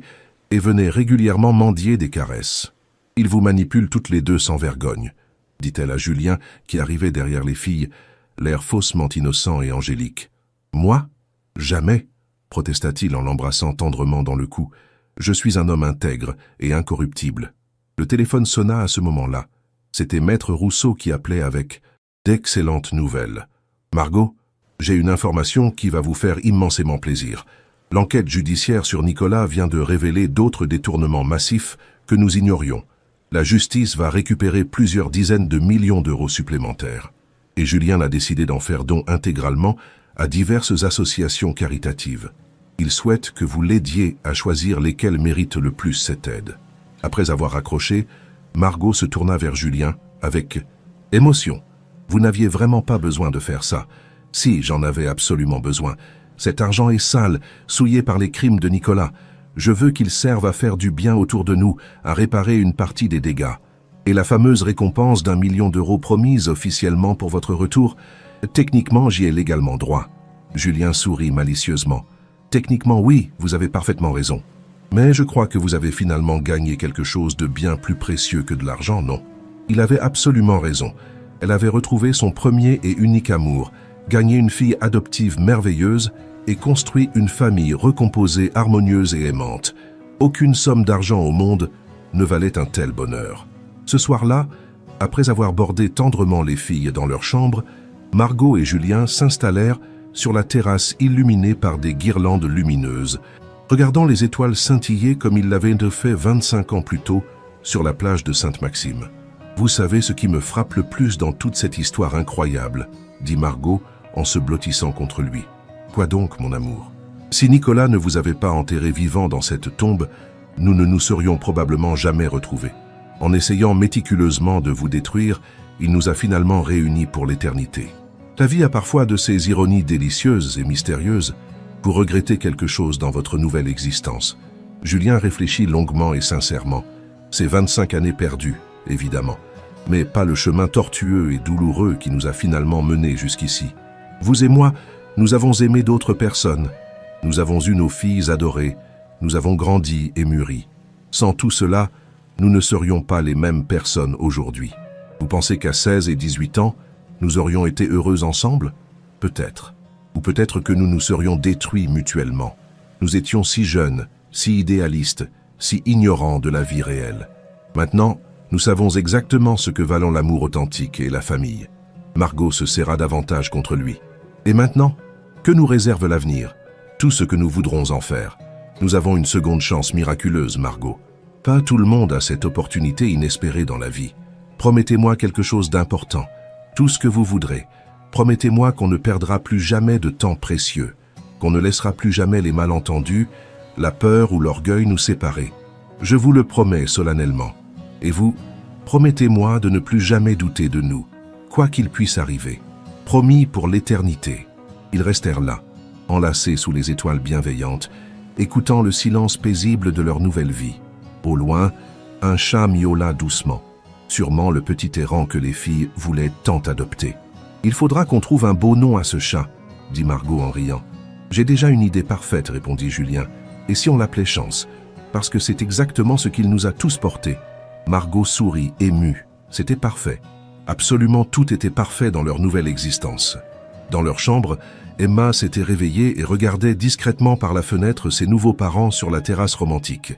et venait régulièrement mendier des caresses. « Ils vous manipulent toutes les deux sans vergogne, » dit-elle à Julien qui arrivait derrière les filles, l'air faussement innocent et angélique. « Moi ? Jamais !» protesta-t-il en l'embrassant tendrement dans le cou. « Je suis un homme intègre et incorruptible. » Le téléphone sonna à ce moment-là. C'était Maître Rousseau qui appelait avec d'excellentes nouvelles. « Margot, j'ai une information qui va vous faire immensément plaisir. L'enquête judiciaire sur Nicolas vient de révéler d'autres détournements massifs que nous ignorions. La justice va récupérer plusieurs dizaines de millions d'euros supplémentaires. Et Julien a décidé d'en faire don intégralement à diverses associations caritatives. Il souhaite que vous l'aidiez à choisir lesquelles méritent le plus cette aide. » Après avoir raccroché, Margot se tourna vers Julien avec émotion. « Vous n'aviez vraiment pas besoin de faire ça. Si, j'en avais absolument besoin. Cet argent est sale, souillé par les crimes de Nicolas. Je veux qu'il serve à faire du bien autour de nous, à réparer une partie des dégâts. Et la fameuse récompense d'1 million d'euros promise officiellement pour votre retour, techniquement, j'y ai légalement droit. » Julien sourit malicieusement. « Techniquement, oui, vous avez parfaitement raison. Mais je crois que vous avez finalement gagné quelque chose de bien plus précieux que de l'argent, non ?» Il avait absolument raison. Elle avait retrouvé son premier et unique amour, gagné une fille adoptive merveilleuse et construit une famille recomposée, harmonieuse et aimante. Aucune somme d'argent au monde ne valait un tel bonheur. Ce soir-là, après avoir bordé tendrement les filles dans leur chambre, Margot et Julien s'installèrent sur la terrasse illuminée par des guirlandes lumineuses, regardant les étoiles scintiller comme ils l'avaient fait 25 ans plus tôt sur la plage de Sainte-Maxime. « Vous savez ce qui me frappe le plus dans toute cette histoire incroyable » dit Margot en se blottissant contre lui. « Quoi donc, mon amour ? Si Nicolas ne vous avait pas enterré vivant dans cette tombe, nous ne nous serions probablement jamais retrouvés. En essayant méticuleusement de vous détruire, il nous a finalement réunis pour l'éternité. La vie a parfois de ces ironies délicieuses et mystérieuses. Vous regrettez quelque chose dans votre nouvelle existence. Julien réfléchit longuement et sincèrement. Ces 25 années perdues, évidemment, mais pas le chemin tortueux et douloureux qui nous a finalement menés jusqu'ici. Vous et moi, nous avons aimé d'autres personnes. Nous avons eu nos filles adorées. Nous avons grandi et mûri. Sans tout cela, nous ne serions pas les mêmes personnes aujourd'hui. Vous pensez qu'à 16 et 18 ans, nous aurions été heureux ensemble? Peut-être. Ou peut-être que nous nous serions détruits mutuellement. Nous étions si jeunes, si idéalistes, si ignorants de la vie réelle. Maintenant, nous savons exactement ce que valent l'amour authentique et la famille. Margot se serra davantage contre lui. Et maintenant, que nous réserve l'avenir? Tout ce que nous voudrons en faire. Nous avons une seconde chance miraculeuse, Margot. Pas tout le monde a cette opportunité inespérée dans la vie. Promettez-moi quelque chose d'important. Tout ce que vous voudrez. Promettez-moi qu'on ne perdra plus jamais de temps précieux, qu'on ne laissera plus jamais les malentendus, la peur ou l'orgueil nous séparer. Je vous le promets solennellement. Et vous, promettez-moi de ne plus jamais douter de nous, quoi qu'il puisse arriver. Promis pour l'éternité. Ils restèrent là, enlacés sous les étoiles bienveillantes, écoutant le silence paisible de leur nouvelle vie. Au loin, un chat miaula doucement, sûrement le petit errant que les filles voulaient tant adopter. « Il faudra qu'on trouve un beau nom à ce chat », dit Margot en riant. « J'ai déjà une idée parfaite, répondit Julien. « Et si on l'appelait Chance? Parce que c'est exactement ce qu'il nous a tous portés. » Margot sourit, émue. C'était parfait. Absolument tout était parfait dans leur nouvelle existence. Dans leur chambre, Emma s'était réveillée et regardait discrètement par la fenêtre ses nouveaux parents sur la terrasse romantique.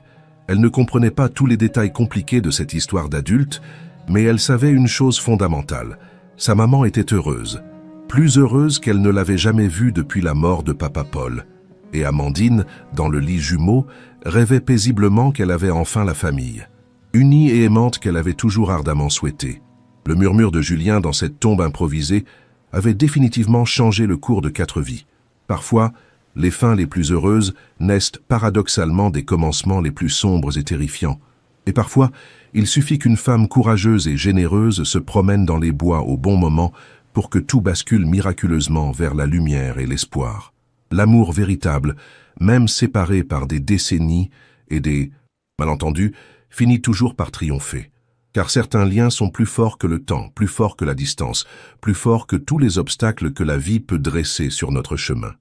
Elle ne comprenait pas tous les détails compliqués de cette histoire d'adulte, mais elle savait une chose fondamentale. Sa maman était heureuse, plus heureuse qu'elle ne l'avait jamais vue depuis la mort de papa Paul. Et Amandine, dans le lit jumeau, rêvait paisiblement qu'elle avait enfin la famille, unie et aimante qu'elle avait toujours ardemment souhaité. Le murmure de Julien dans cette tombe improvisée avait définitivement changé le cours de 4 vies. Parfois, les fins les plus heureuses naissent paradoxalement des commencements les plus sombres et terrifiants. Et parfois, il suffit qu'une femme courageuse et généreuse se promène dans les bois au bon moment pour que tout bascule miraculeusement vers la lumière et l'espoir. L'amour véritable, même séparé par des décennies et des malentendus, finit toujours par triompher. Car certains liens sont plus forts que le temps, plus forts que la distance, plus forts que tous les obstacles que la vie peut dresser sur notre chemin.